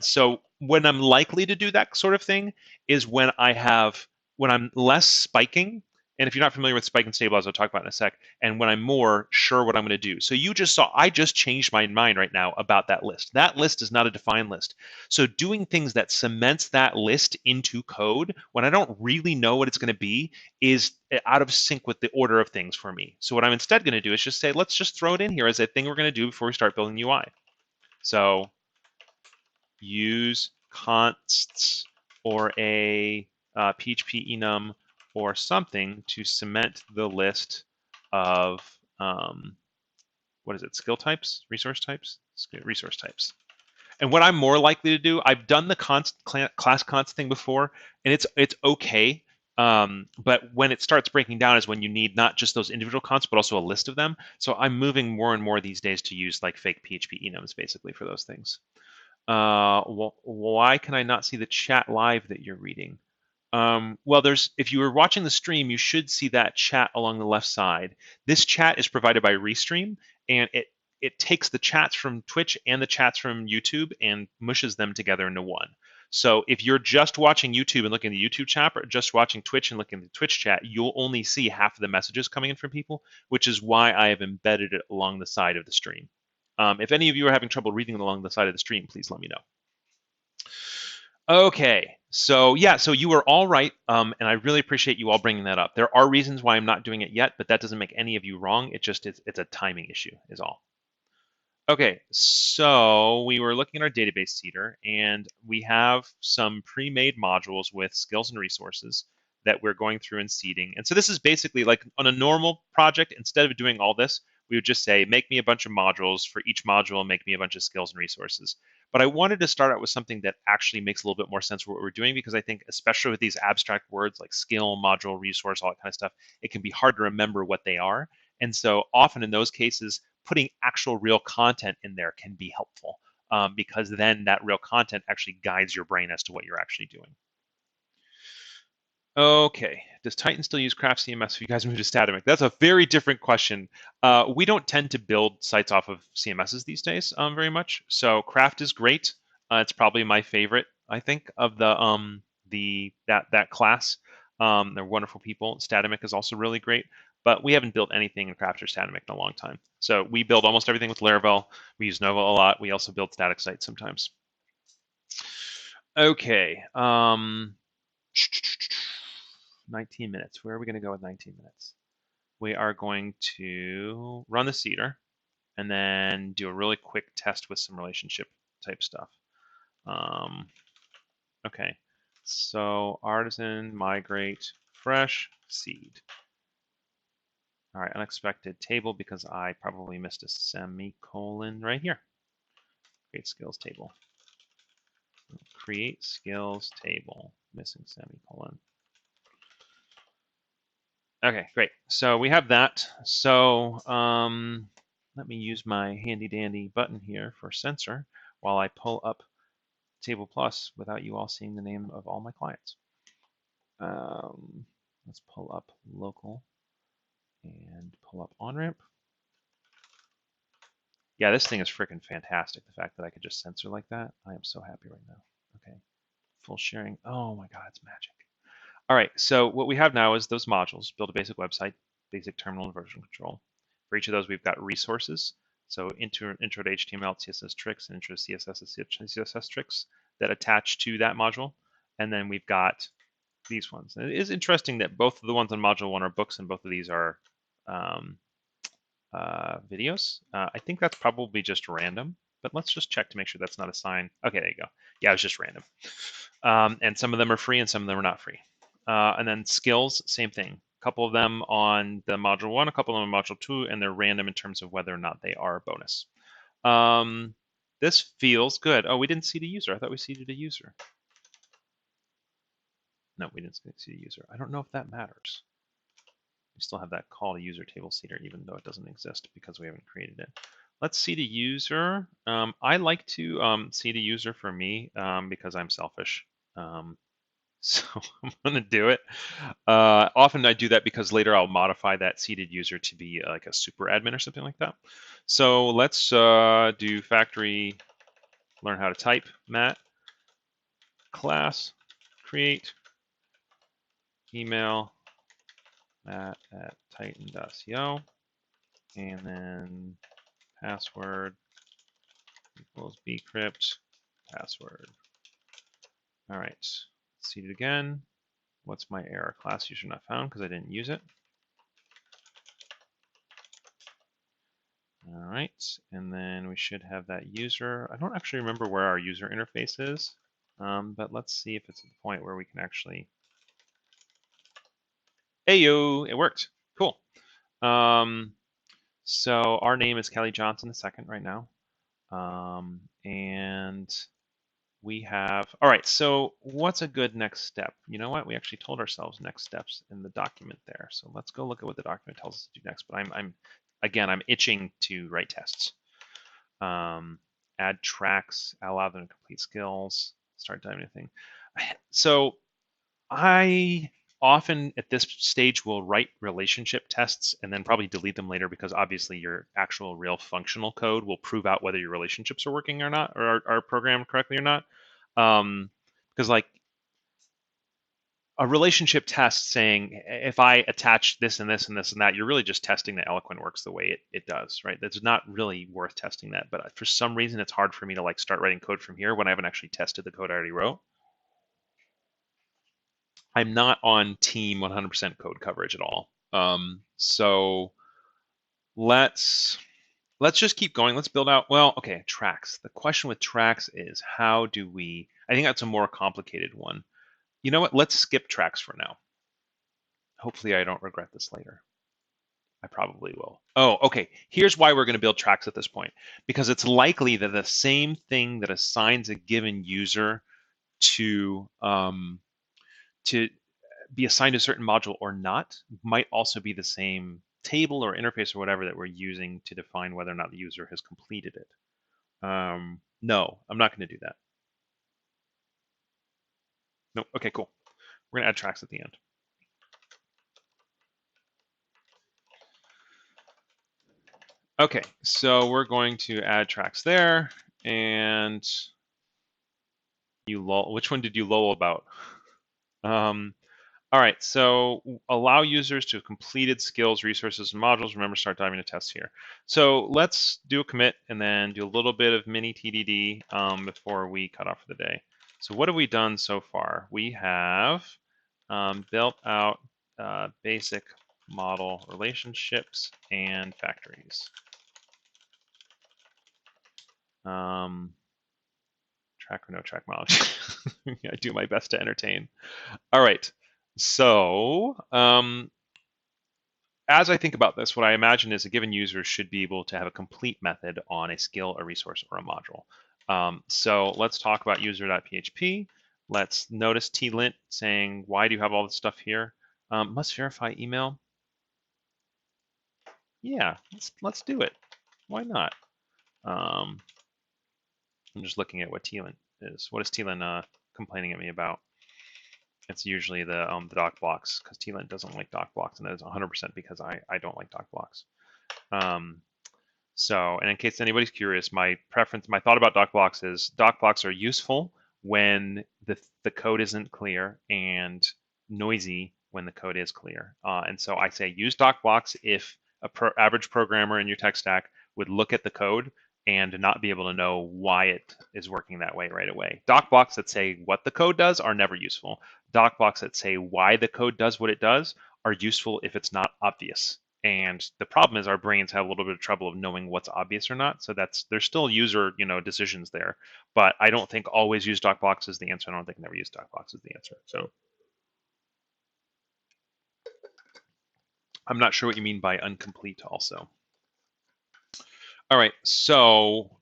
So when I'm likely to do that sort of thing is when I'm less spiking. And if you're not familiar with spike and stabilize, I'll talk about in a sec. And when I'm more sure what I'm going to do. So you just saw, I just changed my mind right now about that list. That list is not a defined list. So doing things that cements that list into code when I don't really know what it's going to be is out of sync with the order of things for me. So what I'm instead going to do is just say, let's just throw it in here as a thing we're going to do before we start building UI. So use consts or a PHP enum or something to cement the list of skill types, resource types, resource types. And what I'm more likely to do, I've done the class const thing before, and it's okay. But when it starts breaking down is when you need not just those individual consts, but also a list of them. So I'm moving more and more these days to use like fake PHP enums basically for those things. Why can I not see the chat live that you're reading? Well, if you were watching the stream, you should see that chat along the left side. This chat is provided by Restream, and it takes the chats from Twitch and the chats from YouTube and mushes them together into one. So if you're just watching YouTube and looking at the YouTube chat, or just watching Twitch and looking at the Twitch chat, you'll only see half of the messages coming in from people, which is why I have embedded it along the side of the stream. If any of you are having trouble reading along the side of the stream, please let me know. Okay, so yeah, so you were all right, and I really appreciate you all bringing that up. There are reasons why I'm not doing it yet, but that doesn't make any of you wrong. It just is, it's a timing issue, is all. Okay, so we were looking at our database seeder, and we have some pre-made modules with skills and resources that we're going through and seeding. And so this is basically like on a normal project, instead of doing all this, we would just say, make me a bunch of modules. For each module, make me a bunch of skills and resources. But I wanted to start out with something that actually makes a little bit more sense for what we're doing, because I think, especially with these abstract words like skill, module, resource, all that kind of stuff, it can be hard to remember what they are. And so often in those cases, putting actual real content in there can be helpful, because then that real content actually guides your brain as to what you're actually doing. Okay, does Titan still use Craft CMS if you guys move to Statamic? That's a very different question. We don't tend to build sites off of CMSs these days very much. So Craft is great. It's probably my favorite, I think, of that class. They're wonderful people. Statamic is also really great, but we haven't built anything in Craft or Statamic in a long time. So we build almost everything with Laravel. We use Nova a lot. We also build static sites sometimes. Okay. 19 minutes. Where are we going to go with 19 minutes? We are going to run the seeder and then do a really quick test with some relationship type stuff. Okay, so artisan, migrate, fresh, seed. All right, unexpected table because I probably missed a semicolon right here. Create skills table. Create skills table, missing semicolon. Okay, great. So we have that. So let me use my handy dandy button here for sensor while I pull up Table Plus without you all seeing the name of all my clients. Let's pull up local and pull up Onramp. Yeah, this thing is freaking fantastic. The fact that I could just censor like that, I am so happy right now. Okay, full sharing. Oh my God, it's magic. All right, so what we have now is those modules: build a basic website, basic terminal and version control. For each of those, we've got resources. So intro to HTML, CSS tricks, and intro to CSS and CSS tricks that attach to that module. And then we've got these ones. And it is interesting that both of the ones on module one are books, and both of these are videos. I think that's probably just random, but let's just check to make sure that's not a sign. Okay, there you go. Yeah, it was just random. And some of them are free and some of them are not free. And then skills, same thing. A couple of them on the module one, a couple of them on module two, and they're random in terms of whether or not they are a bonus. This feels good. Oh, we didn't seed a user. I thought we seeded a user. No, we didn't seed a user. I don't know if that matters. We still have that call to user table seeder, even though it doesn't exist because we haven't created it. Let's seed a user. I like to seed a user for me because I'm selfish. So I'm going to do it. Often I do that because later I'll modify that seeded user to be like a super admin or something like that. So let's do factory learn how to type, Matt, class, create, email, matt@titan.co, and then password equals bcrypt, password. All right, seed it again. What's my error? Class user not found because I didn't use it. All right, and then we should have that user. I don't actually remember where our user interface is, but let's see if it's at the point where we can actually. Hey yo, it worked. Cool. So our name is Kelly Johnson II right now, and we have. All right. So what's a good next step? You know what? We actually told ourselves next steps in the document there. So let's go look at what the document tells us to do next. But I'm itching to write tests. Add tracks, allow them to complete skills, start diving into things. So I often at this stage will write relationship tests and then probably delete them later because obviously your actual real functional code will prove out whether your relationships are working or not, or are programmed correctly or not. Because like a relationship test saying if I attach this and this and this and that, you're really just testing that Eloquent works the way it does, right? That's not really worth testing that. But for some reason, it's hard for me to like start writing code from here when I haven't actually tested the code I already wrote. I'm not on team 100% code coverage at all. So let's just keep going. Let's build out, well, okay, tracks. The question with tracks is how do we, I think that's a more complicated one. You know what? Let's skip tracks for now. Hopefully I don't regret this later. I probably will. Oh, okay. Here's why we're going to build tracks at this point. Because it's likely that the same thing that assigns a given user to be assigned to a certain module or not might also be the same table or interface or whatever that we're using to define whether or not the user has completed it. No, I'm not going to do that. No, okay, cool. We're going to add tracks at the end. Okay, so we're going to add tracks there, and you lull. Which one did you lull about? All right, so allow users to have completed skills, resources, and modules. Remember, start diving into tests here. So let's do a commit and then do a little bit of mini TDD before we cut off for the day. So what have we done so far? We have built out basic model relationships and factories. Track or no track model. I do my best to entertain. All right. So as I think about this, what I imagine is a given user should be able to have a complete method on a skill, a resource, or a module. So let's talk about user.php. Let's notice tlint saying, why do you have all this stuff here? Must verify email. Yeah, let's do it. Why not? I'm just looking at what tlint is. What is tlint complaining at me about? It's usually the doc blocks, because tlint doesn't like doc blocks, and that is 100% because I don't like doc blocks. So, and in case anybody's curious, my thought about doc blocks is doc blocks are useful when the code isn't clear and noisy when the code is clear. And so I say use doc blocks if average programmer in your tech stack would look at the code and not be able to know why it is working that way right away. Doc blocks that say what the code does are never useful. Doc blocks that say why the code does what it does are useful if it's not obvious. And the problem is our brains have a little bit of trouble of knowing what's obvious or not. So there's still user decisions there. But I don't think always use doc blocks is the answer. I don't think never use doc blocks is the answer. So I'm not sure what you mean by incomplete also. All right, so,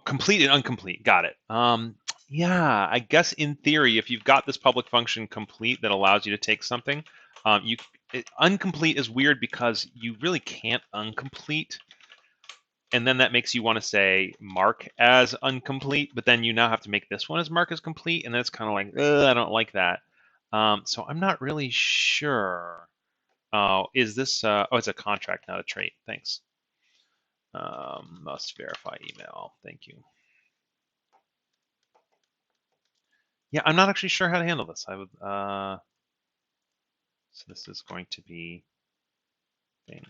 complete and incomplete, got it. Yeah, I guess in theory, if you've got this public function complete that allows you to take something, incomplete is weird because you really can't uncomplete, and then that makes you want to say mark as incomplete, but then you now have to make this one as mark as complete, and then it's kind of like, I don't like that. So I'm not really sure. Is this, it's a contract, not a trait, thanks. Must verify email. Thank you. Yeah, I'm not actually sure how to handle this. I would. So this is going to be thing.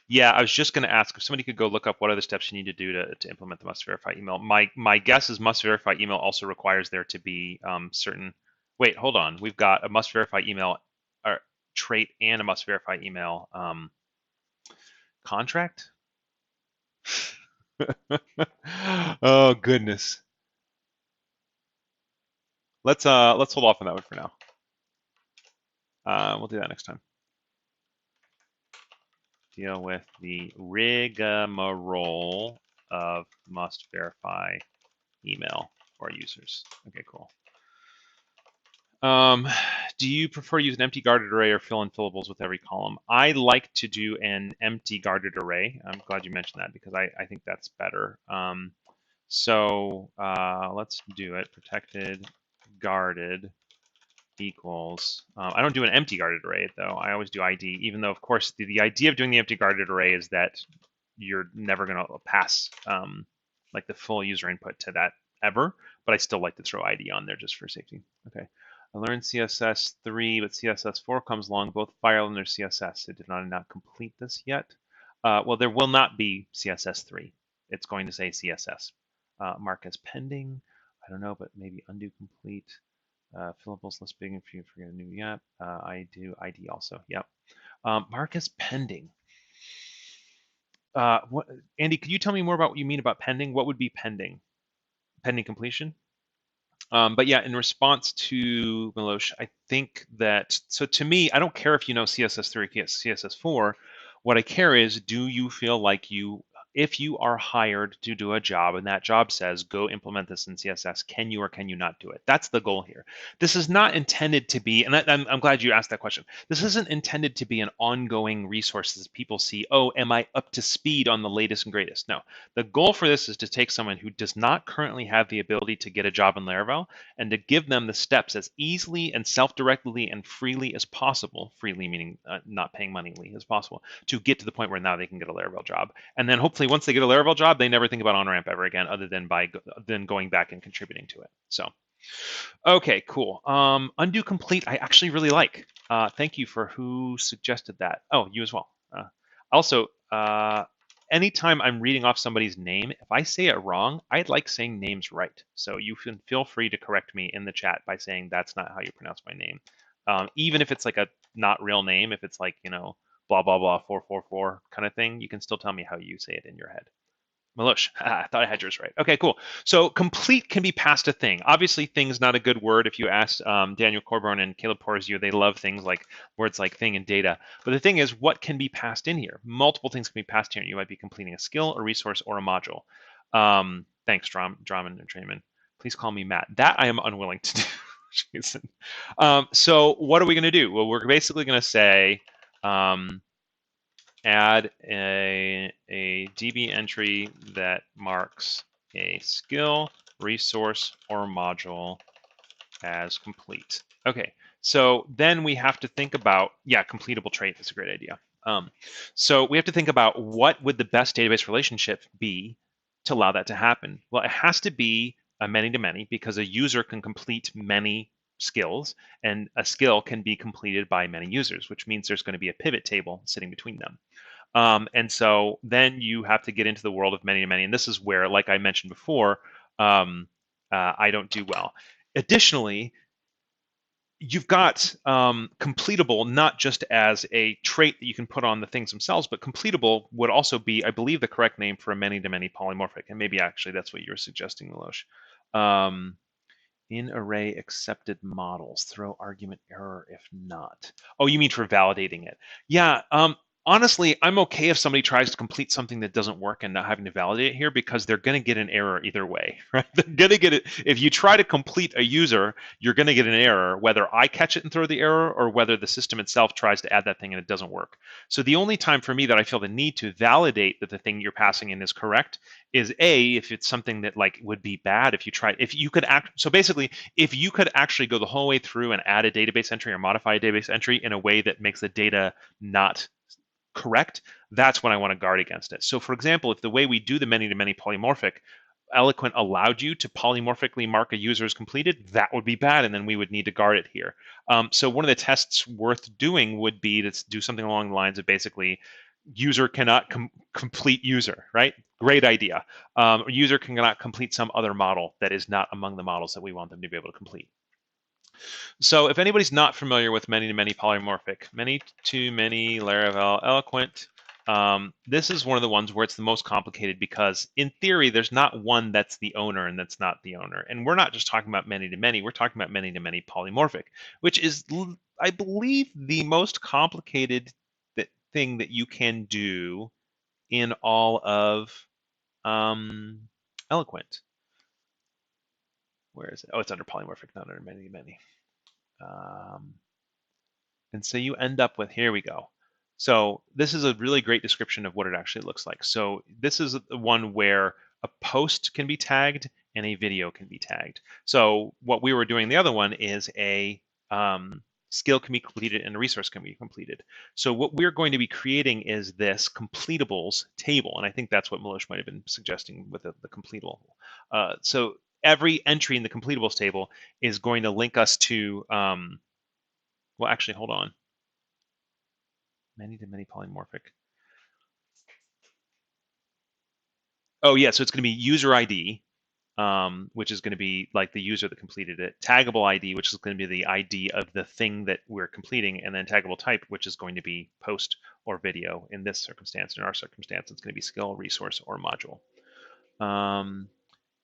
Yeah, I was just going to ask if somebody could go look up what other steps you need to do to implement the must verify email. My guess is must verify email also requires there to be certain. Wait, hold on. We've got a must verify email trait and a must verify email contract. Oh goodness. Let's hold off on that one for now. We'll do that next time. Deal with the rigmarole of must verify email for users. Okay, cool. Do you prefer to use an empty guarded array or fill in fillables with every column? I like to do an empty guarded array. I'm glad you mentioned that because I think that's better. So let's do it. Protected, guarded equals. I don't do an empty guarded array though. I always do ID, even though of course the idea of doing the empty guarded array is that you're never going to pass like the full user input to that ever. But I still like to throw ID on there just for safety. Okay. I learned CSS 3, but CSS 4 comes along. Both file and their CSS. It did not complete this yet. Well, there will not be CSS 3. It's going to say CSS. Mark as pending. I don't know, but maybe undo complete. Fillables list big if you forget a new yet. I do ID also. Yep. Mark is pending. What, Andy, could you tell me more about what you mean about pending? What would be pending? Pending completion? But yeah, in response to Milosh, I think that, so to me, I don't care if you know CSS3 or CSS4. What I care is, do you feel like if you are hired to do a job and that job says, go implement this in CSS, can you or can you not do it? That's the goal here. This is not intended to be, and I'm glad you asked that question. This isn't intended to be an ongoing resource that people see, oh, am I up to speed on the latest and greatest? No. The goal for this is to take someone who does not currently have the ability to get a job in Laravel and to give them the steps as easily and self-directedly and freely as possible, freely meaning not paying money as possible, to get to the point where now they can get a Laravel job. And then hopefully once they get a Laravel job, they never think about OnRamp ever again other than by then going back and contributing to it. So, okay, cool. Undo complete, I actually really like. Thank you for who suggested that. Oh, you as well. Also, anytime I'm reading off somebody's name, if I say it wrong, I like saying names right. So you can feel free to correct me in the chat by saying that's not how you pronounce my name. Even if it's like a not real name, if it's like, you know, blah, blah, blah, 444 kind of thing, you can still tell me how you say it in your head. Malush, I thought I had yours right. Okay, cool. So complete can be past a thing. Obviously, thing's not a good word. If you ask Daniel Corborn and Caleb Porzio, they love things like words like thing and data. But the thing is, what can be passed in here? Multiple things can be passed here. You might be completing a skill, a resource, or a module. Thanks, Draman and Trayman. Please call me Matt. That I am unwilling to do, Jason. So what are we going to do? Well, we're basically going to say, add a DB entry that marks a skill, resource, or module as complete. Okay, so then we have to think about, yeah, completable trait is a great idea. So we have to think about what would the best database relationship be to allow that to happen. Well, it has to be a many-to-many because a user can complete many skills, and a skill can be completed by many users, which means there's going to be a pivot table sitting between them. And so then you have to get into the world of many-to-many, and this is where, like I mentioned before, I don't do well. Additionally, you've got completable not just as a trait that you can put on the things themselves, but completable would also be, I believe, the correct name for a many-to-many polymorphic, and maybe actually that's what you were suggesting, Milosh. In array accepted models, throw argument error if not. Oh, you mean for validating it? Yeah. Honestly, I'm okay if somebody tries to complete something that doesn't work and not having to validate it here because they're going to get an error either way, right? They're going to get it. If you try to complete a user, you're going to get an error, whether I catch it and throw the error or whether the system itself tries to add that thing and it doesn't work. So the only time for me that I feel the need to validate that the thing you're passing in is correct is if it's something that like would be bad if you tried, if you could act. So basically, if you could actually go the whole way through and add a database entry or modify a database entry in a way that makes the data not correct, that's when I want to guard against it. So for example, if the way we do the many-to-many polymorphic, Eloquent allowed you to polymorphically mark a user as completed, that would be bad, and then we would need to guard it here. So one of the tests worth doing would be to do something along the lines of basically, user cannot complete user, right? Great idea. User cannot complete some other model that is not among the models that we want them to be able to complete. So if anybody's not familiar with many-to-many polymorphic, many-to-many Laravel Eloquent, this is one of the ones where it's the most complicated because in theory, there's not one that's the owner and that's not the owner. And we're not just talking about many-to-many, we're talking about many-to-many polymorphic, which is, I believe, the most complicated thing that you can do in all of Eloquent. Where is it? Oh, it's under polymorphic, not under many-to-many. And so you end up with, here we go. So this is a really great description of what it actually looks like. So this is the one where a post can be tagged and a video can be tagged. So what we were doing the other one is a skill can be completed and a resource can be completed. So what we're going to be creating is this completables table. And I think that's what Milosh might have been suggesting with the completable. So every entry in the completables table is going to link us to, well, actually, hold on. Many-to-many polymorphic. Oh, yeah, so it's going to be user ID, which is going to be like the user that completed it, taggable ID, which is going to be the ID of the thing that we're completing, and then taggable type, which is going to be post or video in this circumstance. In our circumstance, it's going to be skill, resource, or module.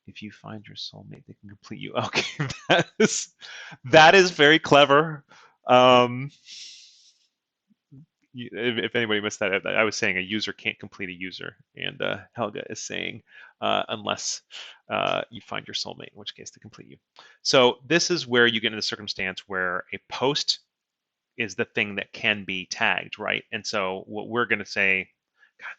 If you find your soulmate, they can complete you. Okay, that is very clever. If anybody missed that, I was saying a user can't complete a user, and Helga is saying unless you find your soulmate, in which case they complete you. So this is where you get into the circumstance where a post is the thing that can be tagged, right? And so what we're going to say, God,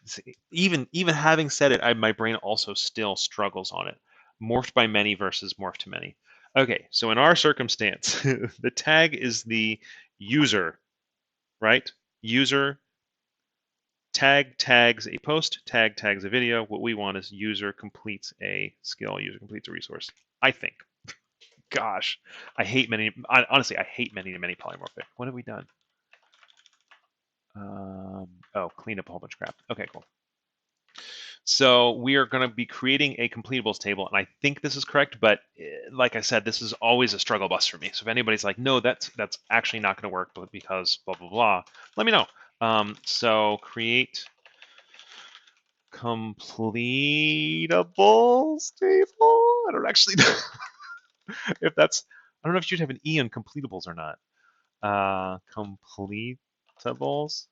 even having said it, my brain also still struggles on it. Morphed by many versus morphed to many. Okay, so in our circumstance, the tag is the user, right? User tag tags a post, tag tags a video. What we want is user completes a skill, user completes a resource. I think. Gosh, I hate many. Honestly, I hate many to many polymorphic. What have we done? Oh, clean up a whole bunch of crap. Okay, cool. So we are going to be creating a completeables table, and I think this is correct, but like I said, this is always a struggle bus for me. So if anybody's like, no, that's actually not going to work because blah, blah, blah, let me know. So create completeables table. I don't actually know if that's, I don't know if you'd have an E on completeables or not. Completables.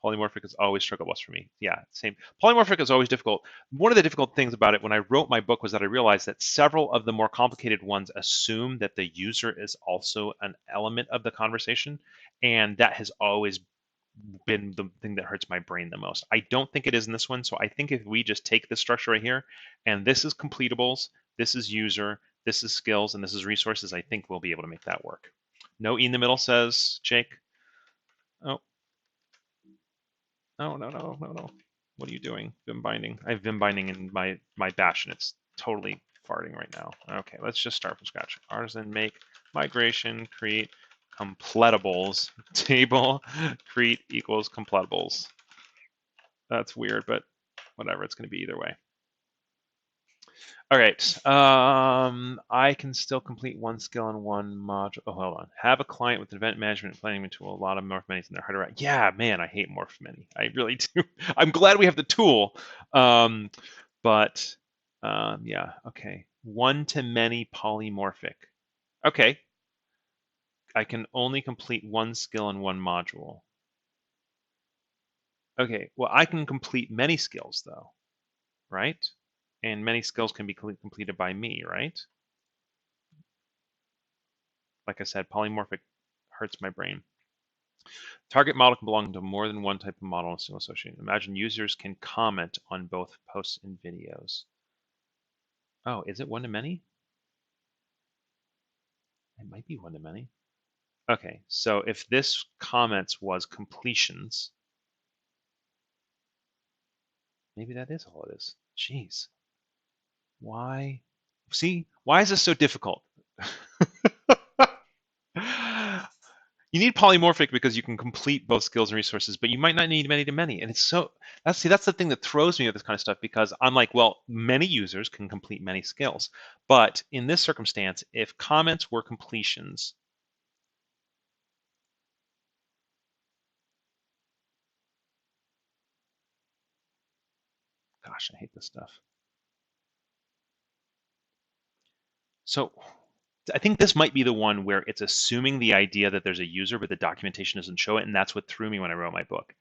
Polymorphic is always struggle bus for me. Yeah, same. Polymorphic is always difficult. One of the difficult things about it when I wrote my book was that I realized that several of the more complicated ones assume that the user is also an element of the conversation, and that has always been the thing that hurts my brain the most. I don't think it is in this one, so I think if we just take this structure right here, and this is completeables, this is user, this is skills, and this is resources, I think we'll be able to make that work. No E in the middle, says Jake. Oh. No. What are you doing? Vim binding. I have Vim binding in my bash, and it's totally farting right now. Okay, let's just start from scratch. Artisan make migration create completables table create equals completables. That's weird, but whatever. It's going to be either way. All right. I can still complete one skill in one module. Oh, hold on. Have a client with an event management and planning tool. A lot of morph minis in there. Hard to write. Yeah, man, I hate morph mini. I really do. I'm glad we have the tool. But yeah, okay. One to many polymorphic. Okay. I can only complete one skill in one module. Okay. Well, I can complete many skills though, right? And many skills can be completed by me, right? Like I said, polymorphic hurts my brain. Target model can belong to more than one type of model in a single association. Imagine users can comment on both posts and videos. Oh, is it one to many? It might be one to many. Okay, so if this comments was completions, maybe that is all it is. Jeez. Why? See, why is this so difficult? You need polymorphic because you can complete both skills and resources, but you might not need many to many. And it's so that's the thing that throws me with this kind of stuff, because I'm like, well, many users can complete many skills. But in this circumstance, if comments were completions, gosh, I hate this stuff. So I think this might be the one where it's assuming the idea that there's a user, but the documentation doesn't show it. And that's what threw me when I wrote my book.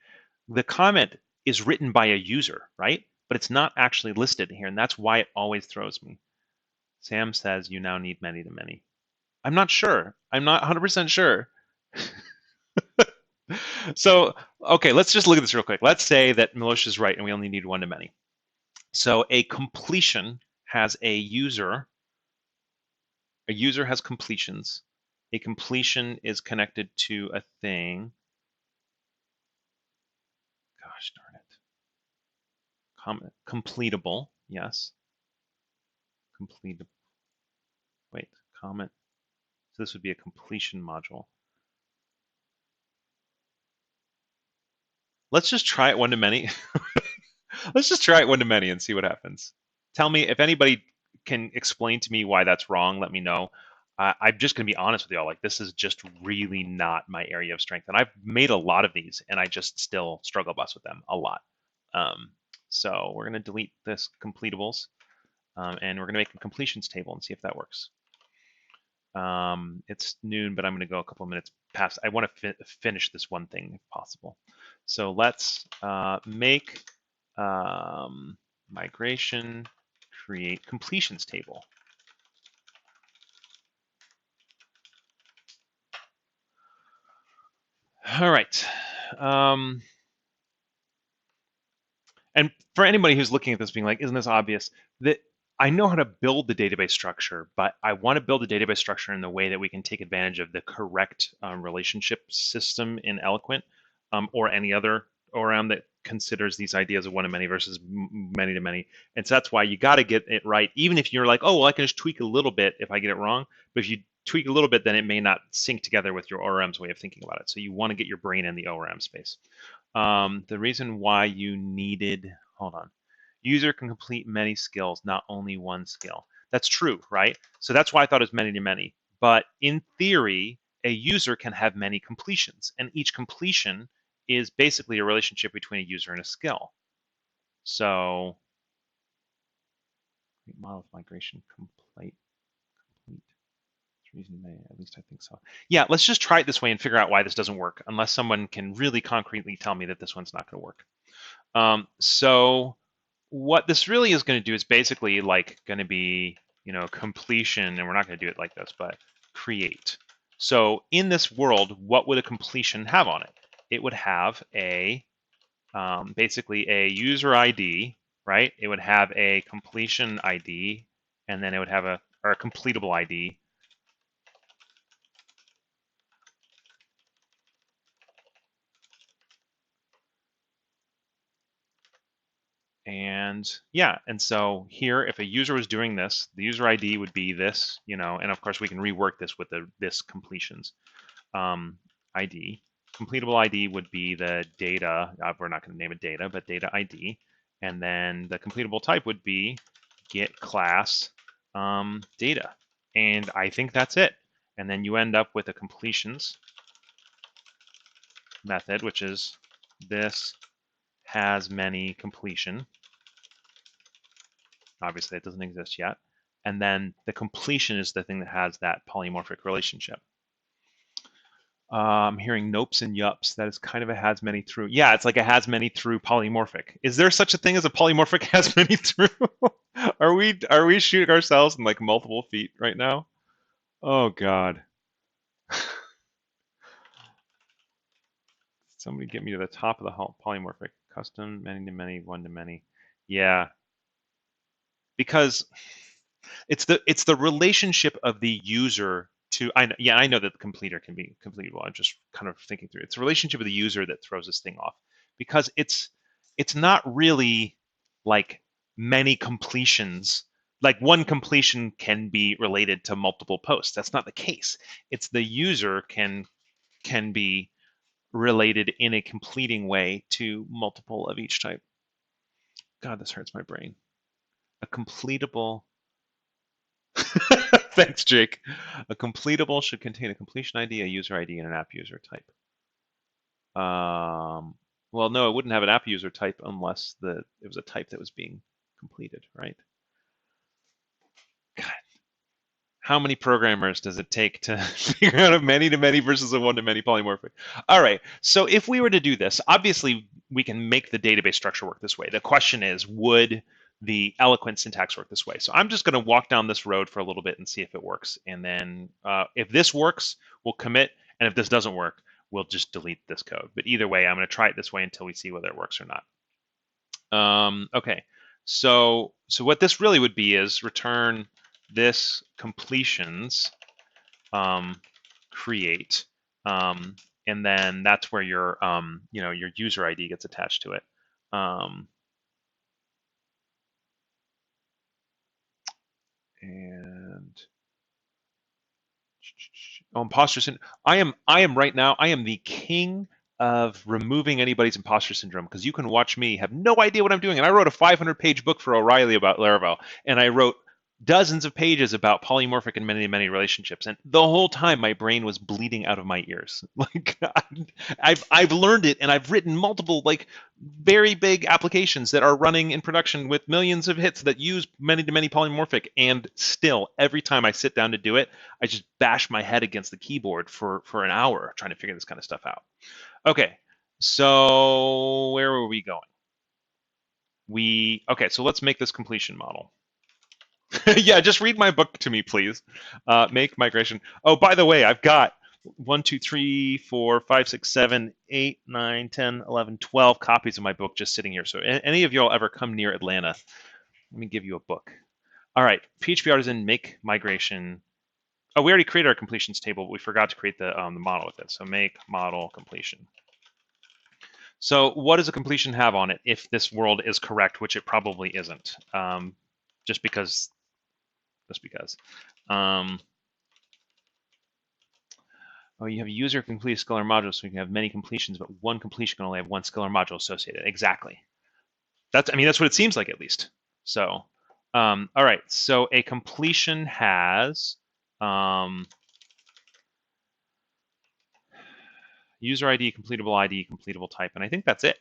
The comment is written by a user, right? But it's not actually listed here. And that's why it always throws me. Sam says you now need many to many. I'm not sure. I'm not 100% sure. So, okay, let's just look at this real quick. Let's say that Milosha's right and we only need one to many. So a completion has a user. A user has completions. A completion is connected to a thing. Gosh darn it. Completable, yes. Completable. Wait, comment. So this would be a completion module. Let's just try it one to many. Let's just try it one to many and see what happens. Tell me if anybody can explain to me why that's wrong. Let me know. I'm just going to be honest with y'all. Like, this is just really not my area of strength, and I've made a lot of these, and I just still struggle bus with them a lot. So we're going to delete this completeables, and we're going to make a completions table and see if that works. It's noon, but I'm going to go a couple of minutes past. I want to finish this one thing if possible. So let's make migration create completions table. All right. And for anybody who's looking at this being like, isn't this obvious? That I know how to build the database structure, but I want to build the database structure in the way that we can take advantage of the correct relationship system in Eloquent, or any other ORM that considers these ideas of one-to-many versus many-to-many. And so that's why you got to get it right. Even if you're like, oh, well, I can just tweak a little bit if I get it wrong. But if you tweak a little bit, then it may not sync together with your ORM's way of thinking about it. So you want to get your brain in the ORM space. The reason why you needed, hold on, user can complete many skills, not only one skill. That's true, right? So that's why I thought it was many to many. But in theory, a user can have many completions, and each completion is basically a relationship between a user and a skill. So, model of migration complete. Reason may, at least I think so. Yeah, let's just try it this way and figure out why this doesn't work, unless someone can really concretely tell me that this one's not going to work. So what this really is going to do is basically like going to be, completion, and we're not going to do it like this, but create. So in this world, what would a completion have on it? It would have a, basically a user ID, right? It would have a completion ID, and then it would have a completable ID. And yeah, and so here, if a user was doing this, the user ID would be this, and of course we can rework this with this completions ID. Completable ID would be the data. We're not going to name it data, but data ID. And then the completable type would be get class data. And I think that's it. And then you end up with a completions method, which is this has many completion. Obviously, it doesn't exist yet. And then the completion is the thing that has that polymorphic relationship. I'm hearing nopes and yups. That is kind of a has many through. Yeah, it's like a has many through polymorphic. Is there such a thing as a polymorphic has many through? Are we shooting ourselves in like multiple feet right now? Oh God. Somebody get me to the top of the polymorphic. Custom, many to many, one to many. Yeah. Because it's the relationship of the user to, I know that the completer can be completable. I'm just kind of thinking through. It's the relationship of the user that throws this thing off, because it's not really like many completions. Like one completion can be related to multiple posts. That's not the case. It's the user can be related in a completing way to multiple of each type. God, this hurts my brain. A completable. Thanks, Jake. A completable should contain a completion ID, a user ID, and an app user type. Well, no, it wouldn't have an app user type unless it was a type that was being completed, right? God, how many programmers does it take to figure out a many-to-many versus a one-to-many polymorphic? All right, so if we were to do this, obviously we can make the database structure work this way. The question is, would the Eloquent syntax work this way? So I'm just going to walk down this road for a little bit and see if it works. And then if this works, we'll commit. And if this doesn't work, we'll just delete this code. But either way, I'm going to try it this way until we see whether it works or not. Okay, so what this really would be is return this completions create, and then that's where your your user ID gets attached to it. And imposter syndrome. I am right now. I am the king of removing anybody's imposter syndrome, because you can watch me have no idea what I'm doing. And I wrote a 500-page book for O'Reilly about Laravel, and I wrote dozens of pages about polymorphic and many relationships, and the whole time my brain was bleeding out of my ears. Like I've learned it, and I've written multiple like very big applications that are running in production with millions of hits that use many polymorphic, and still every time I sit down to do it, I just bash my head against the keyboard for an hour trying to figure this kind of stuff out. Okay, so where were we going? Okay, so let's make this completion model. Yeah, just read my book to me, please. Make migration. Oh, by the way, I've got 1, 2, 3, 4, 5, 6, 7, 8, 9, 10, 11, 12 copies of my book just sitting here. So any of y'all ever come near Atlanta, let me give you a book. All right, PHP Artisan, make migration. Oh, we already created our completions table, but we forgot to create the model with it. So make model completion. So what does a completion have on it if this world is correct, which it probably isn't, just because. Oh, you have a user complete a scalar module, so you can have many completions, but one completion can only have one scalar module associated. Exactly. That's what it seems like, at least. So, all right. So a completion has user ID, completable type, and I think that's it.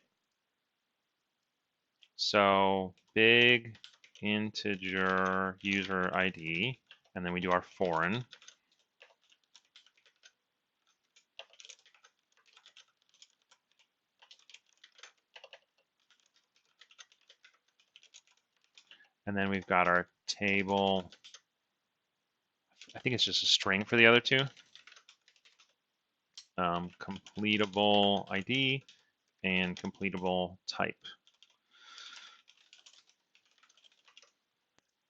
So big integer user ID, and then we do our foreign. And then we've got our table. I think it's just a string for the other two. Completable ID and completable type.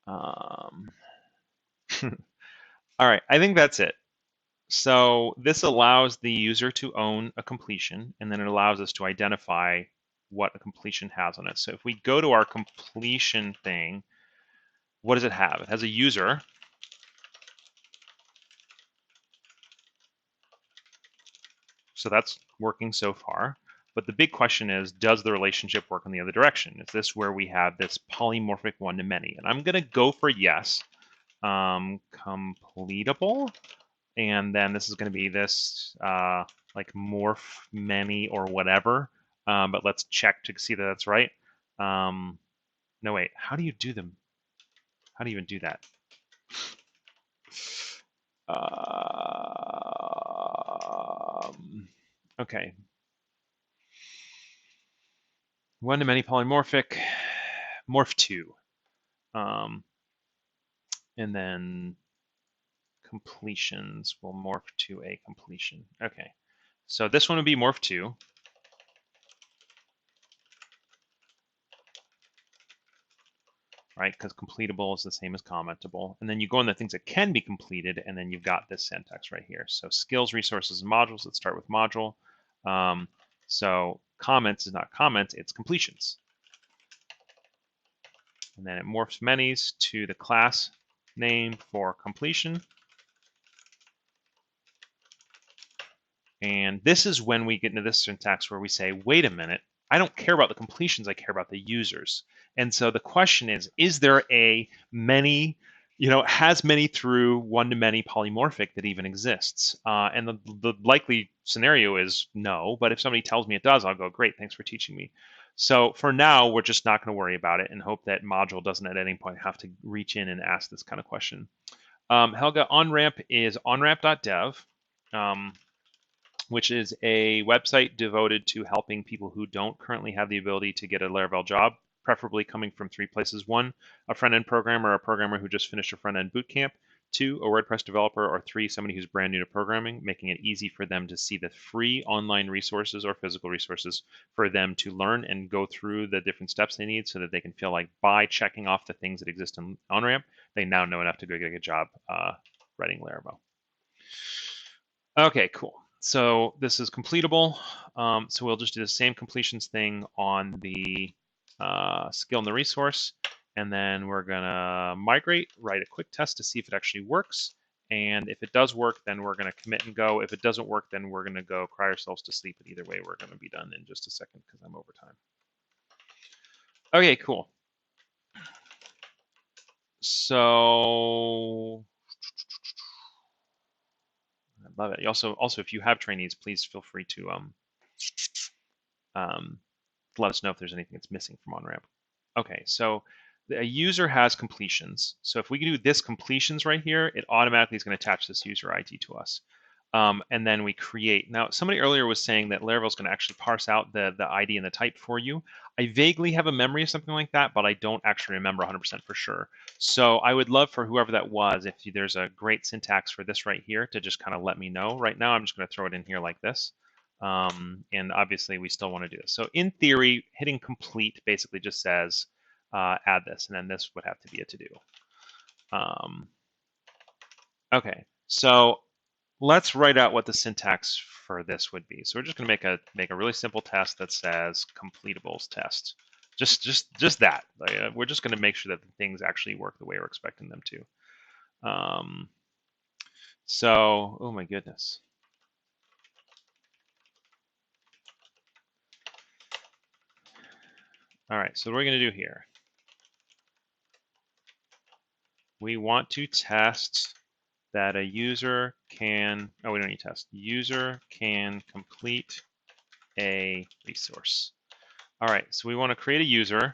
All right, I think that's it. So this allows the user to own a completion, and then it allows us to identify what a completion has on it. So if we go to our completion thing, what does it have? It has a user. So that's working so far. But the big question is, does the relationship work in the other direction? Is this where we have this polymorphic one-to-many? And I'm going to go for yes. Completable. And then this is going to be this like morph many or whatever. But let's check to see that that's right. No, wait. How do you do them? How do you even do that? Okay. One-to-many polymorphic, morph2. And then completions will morph to a completion. Okay. So this one would be morph2. Right, because completable is the same as commentable. And then you go on the things that can be completed, and then you've got this syntax right here. So skills, resources, and modules. Let's start with module. So comments is not comments, it's completions. And then it morphs manys to the class name for completion. And this is when we get into this syntax where we say, wait a minute, I don't care about the completions, I care about the users. And so the question is there a many, has many through one-to-many polymorphic that even exists? And the likely scenario is no, but if somebody tells me it does, I'll go, great, thanks for teaching me. So for now, we're just not going to worry about it and hope that module doesn't at any point have to reach in and ask this kind of question. Helga, Onramp is Onramp.dev. Which is a website devoted to helping people who don't currently have the ability to get a Laravel job, preferably coming from 3 places. 1, a front-end programmer or a programmer who just finished a front-end bootcamp. 2, a WordPress developer. Or 3, somebody who's brand new to programming, making it easy for them to see the free online resources or physical resources for them to learn and go through the different steps they need so that they can feel like by checking off the things that exist in Onramp, they now know enough to go get a job writing Laravel. Okay, cool. So this is completable. So we'll just do the same completions thing on the skill and the resource. And then we're going to migrate, write a quick test to see if it actually works. And if it does work, then we're going to commit and go. If it doesn't work, then we're going to go cry ourselves to sleep. But either way, we're going to be done in just a second because I'm over time. Okay, cool. So I love it. You also, if you have trainees, please feel free to let us know if there's anything that's missing from OnRamp. Okay, so a user has completions. So if we do this completions right here, it automatically is going to attach this user ID to us. And then we create. Now, somebody earlier was saying that Laravel is going to actually parse out the ID and the type for you. I vaguely have a memory of something like that, but I don't actually remember 100% for sure. So I would love for whoever that was, if there's a great syntax for this right here, to just kind of let me know. Right now, I'm just going to throw it in here like this. And obviously, we still want to do this. So in theory, hitting complete basically just says add this, and then this would have to be a to-do. Okay, so let's write out what the syntax for this would be. So we're just going to make a really simple test that says completables test. Just that. We're just going to make sure that the things actually work the way we're expecting them to. So, oh my goodness. All right, so what we're going to do here, we want to test that a user can, oh, we don't need test. User can complete a resource. All right, so we want to create a user.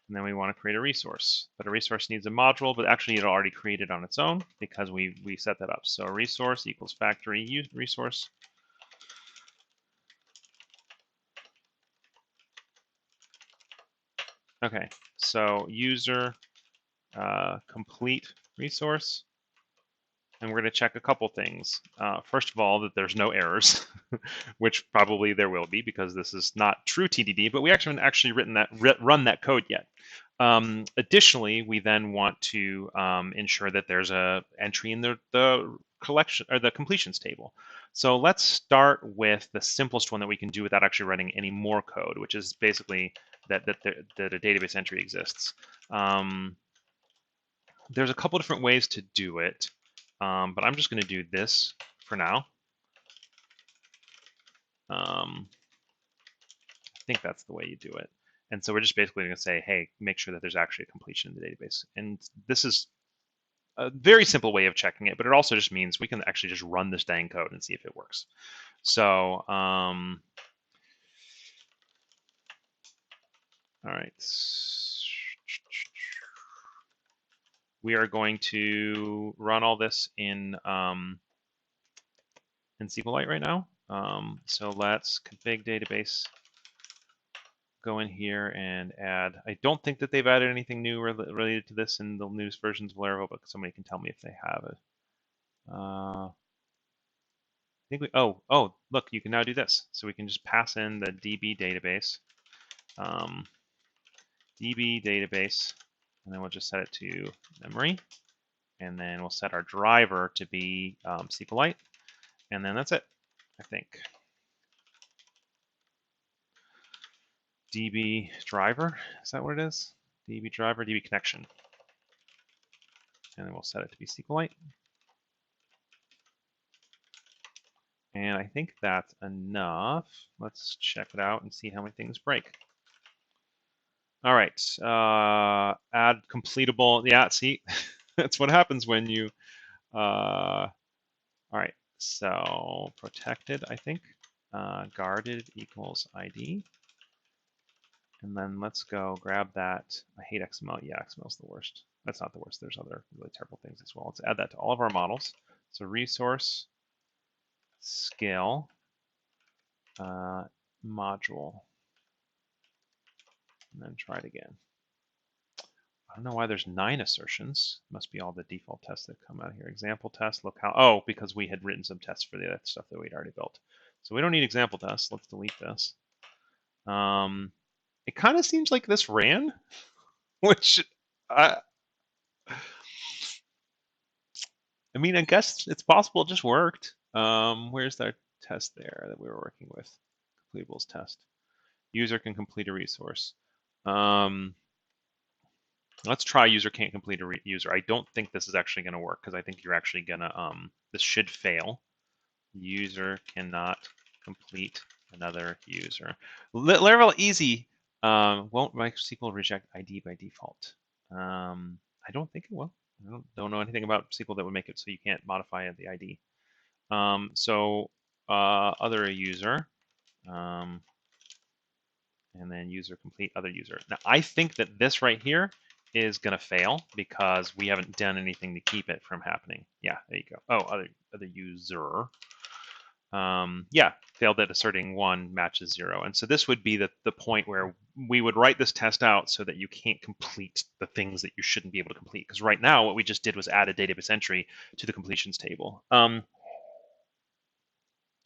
And then we want to create a resource. But a resource needs a module, but actually it already created on its own because we set that up. So a resource equals factory resource. Okay, so user complete resource. And we're going to check a couple things. First of all, that there's no errors, which probably there will be because this is not true TDD, but we haven't actually run that code yet. Additionally, we then want to ensure that there's a entry in the collection or the completions table. So let's start with the simplest one that we can do without actually running any more code, which is basically that a database entry exists. There's a couple different ways to do it. But I'm just going to do this for now. I think that's the way you do it. And so we're just basically going to say, hey, make sure that there's actually a completion in the database. And this is a very simple way of checking it, but it also just means we can actually just run this dang code and see if it works. So, all right. We are going to run all this in SQLite right now. So let's config database, go in here and add. I don't think that they've added anything new related to this in the newest versions of Laravel, but somebody can tell me if they have it. I think look, you can now do this. So we can just pass in the DB database, DB database, and then we'll just set it to memory, and then we'll set our driver to be SQLite, and then that's it, I think. DB driver, is that what it is? DB driver, DB connection. And then we'll set it to be SQLite. And I think that's enough. Let's check it out and see how many things break. All right, add completable. Yeah, see, that's what happens when you, all right, so protected, I think, guarded equals ID. And then let's go grab that. I hate XML. Yeah, XML is the worst. That's not the worst. There's other really terrible things as well. Let's add that to all of our models. So resource, scale, module, and then try it again. I don't know why there's 9 assertions. Must be all the default tests that come out here. Example test, locale. Oh, because we had written some tests for the other stuff that we'd already built. So we don't need example tests. Let's delete this. It kind of seems like this ran, which I mean, I guess it's possible it just worked. Where's that test there that we were working with? Completables test. User can complete a resource. Let's try user can't complete a user. I don't think this is actually going to work because I think you're actually going to, this should fail. User cannot complete another user. Laravel easy won't MySQL reject ID by default. I don't think it will. I don't know anything about SQL that would make it so you can't modify the ID. Other user, and then user complete other user. Now I think that this right here is going to fail because we haven't done anything to keep it from happening. Yeah, there you go. Oh, other user. Yeah, failed at asserting 1 matches 0. And so this would be the point where we would write this test out so that you can't complete the things that you shouldn't be able to complete. Because right now what we just did was add a database entry to the completions table.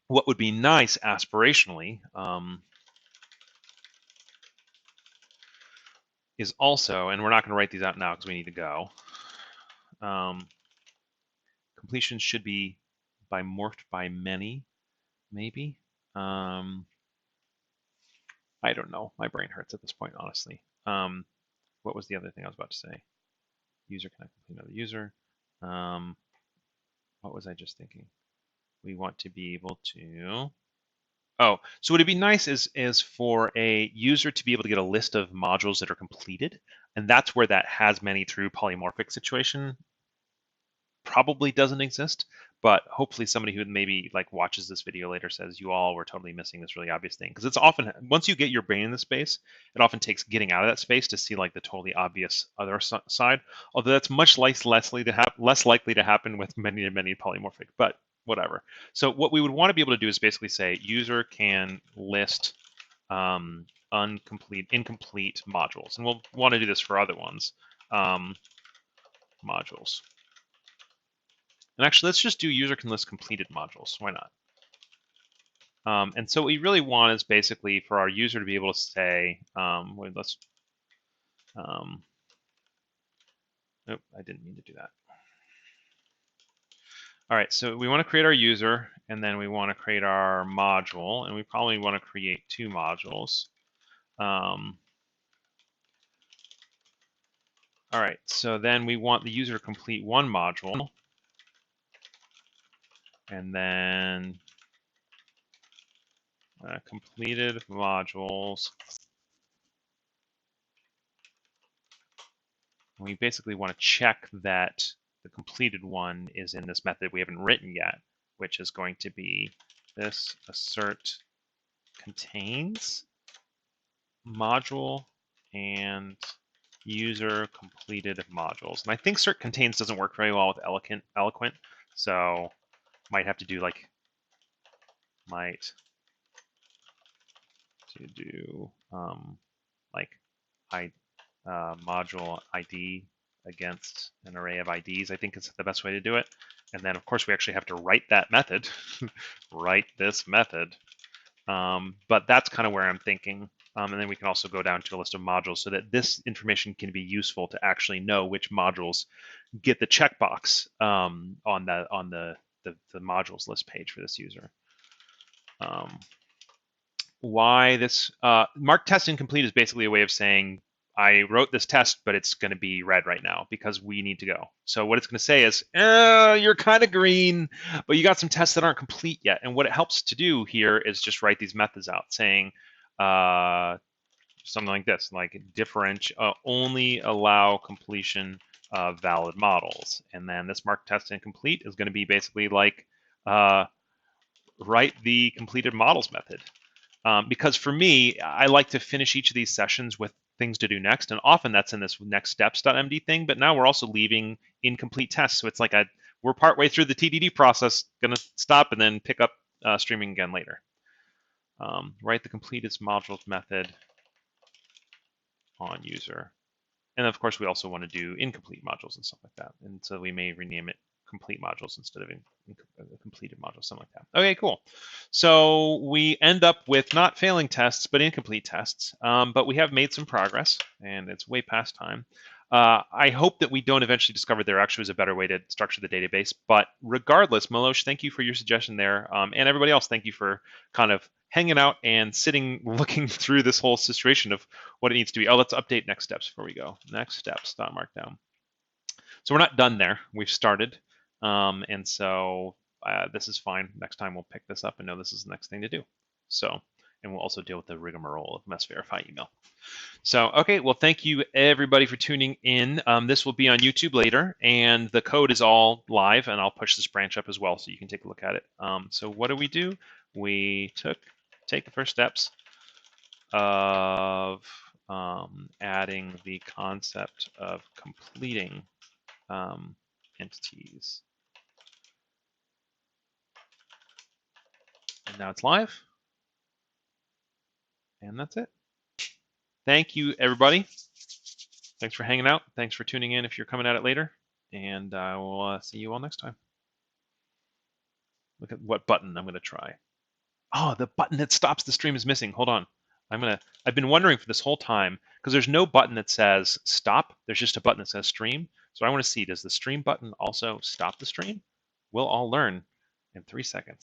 What would be nice aspirationally is also, and we're not going to write these out now because we need to go, completion should be by morphed by many, maybe. I don't know. My brain hurts at this point, honestly. What was the other thing I was about to say? User cannot complete another user. What was I just thinking? We want to be able to. Oh, so what it'd be nice is for a user to be able to get a list of modules that are completed, and that's where that has many through polymorphic situation probably doesn't exist, but hopefully somebody who maybe like watches this video later says you all were totally missing this really obvious thing, because it's often, once you get your brain in the space, it often takes getting out of that space to see like the totally obvious other side, although that's much less likely to happen with many polymorphic, but whatever. So what we would want to be able to do is basically say user can list incomplete modules, and we'll want to do this for other ones. Modules. And actually, let's just do user can list completed modules. Why not? And so what we really want is basically for our user to be able to say, wait, let's, nope, I didn't mean to do that. All right, so we want to create our user, and then we want to create our module, and we probably want to create 2 modules. All right, so then we want the user to complete 1 module, and then completed modules. We basically want to check that the completed one is in this method we haven't written yet, which is going to be this assert contains module and user completed modules. And I think assert contains doesn't work very well with Eloquent, so might have to do like module ID against an array of IDs. I think it's the best way to do it. And then of course we actually have to write that method, write this method. But that's kind of where I'm thinking. And then we can also go down to a list of modules so that this information can be useful to actually know which modules get the checkbox on the modules list page for this user. Why this mark test incomplete is basically a way of saying I wrote this test, but it's going to be red right now because we need to go. So what it's going to say is, you're kind of green, but you got some tests that aren't complete yet. And what it helps to do here is just write these methods out saying something like this, like only allow completion of valid models. And then this mark test incomplete is going to be basically like write the completed models method. Because for me, I like to finish each of these sessions with things to do next, and often that's in this next steps.md thing, but now we're also leaving incomplete tests, so it's like we're partway through the TDD process, gonna stop and then pick up streaming again later. Write the completed modules method on user. And of course, we also want to do incomplete modules and stuff like that, and so we may rename it complete modules instead of completed modules, something like that. Okay, cool. So we end up with not failing tests, but incomplete tests. But we have made some progress, and it's way past time. I hope that we don't eventually discover there actually was a better way to structure the database. But regardless, Milosh, thank you for your suggestion there. And everybody else, thank you for kind of hanging out and sitting, looking through this whole situation of what it needs to be. Oh, let's update next steps before we go. Next steps, .markdown. So we're not done there. We've started. And so this is fine. Next time we'll pick this up and know this is the next thing to do. So, and we'll also deal with the rigmarole of mess verify email. So, okay, well, thank you everybody for tuning in. This will be on YouTube later, and the code is all live, and I'll push this branch up as well so you can take a look at it. So what do? We take the first steps of adding the concept of completing entities. And now it's live. And that's it. Thank you, everybody. Thanks for hanging out. Thanks for tuning in if you're coming at it later. And I will see you all next time. Look at what button I'm going to try. Oh, the button that stops the stream is missing. Hold on. I've been wondering for this whole time, because there's no button that says stop. There's just a button that says stream. So I want to see, does the stream button also stop the stream? We'll all learn in 3 seconds.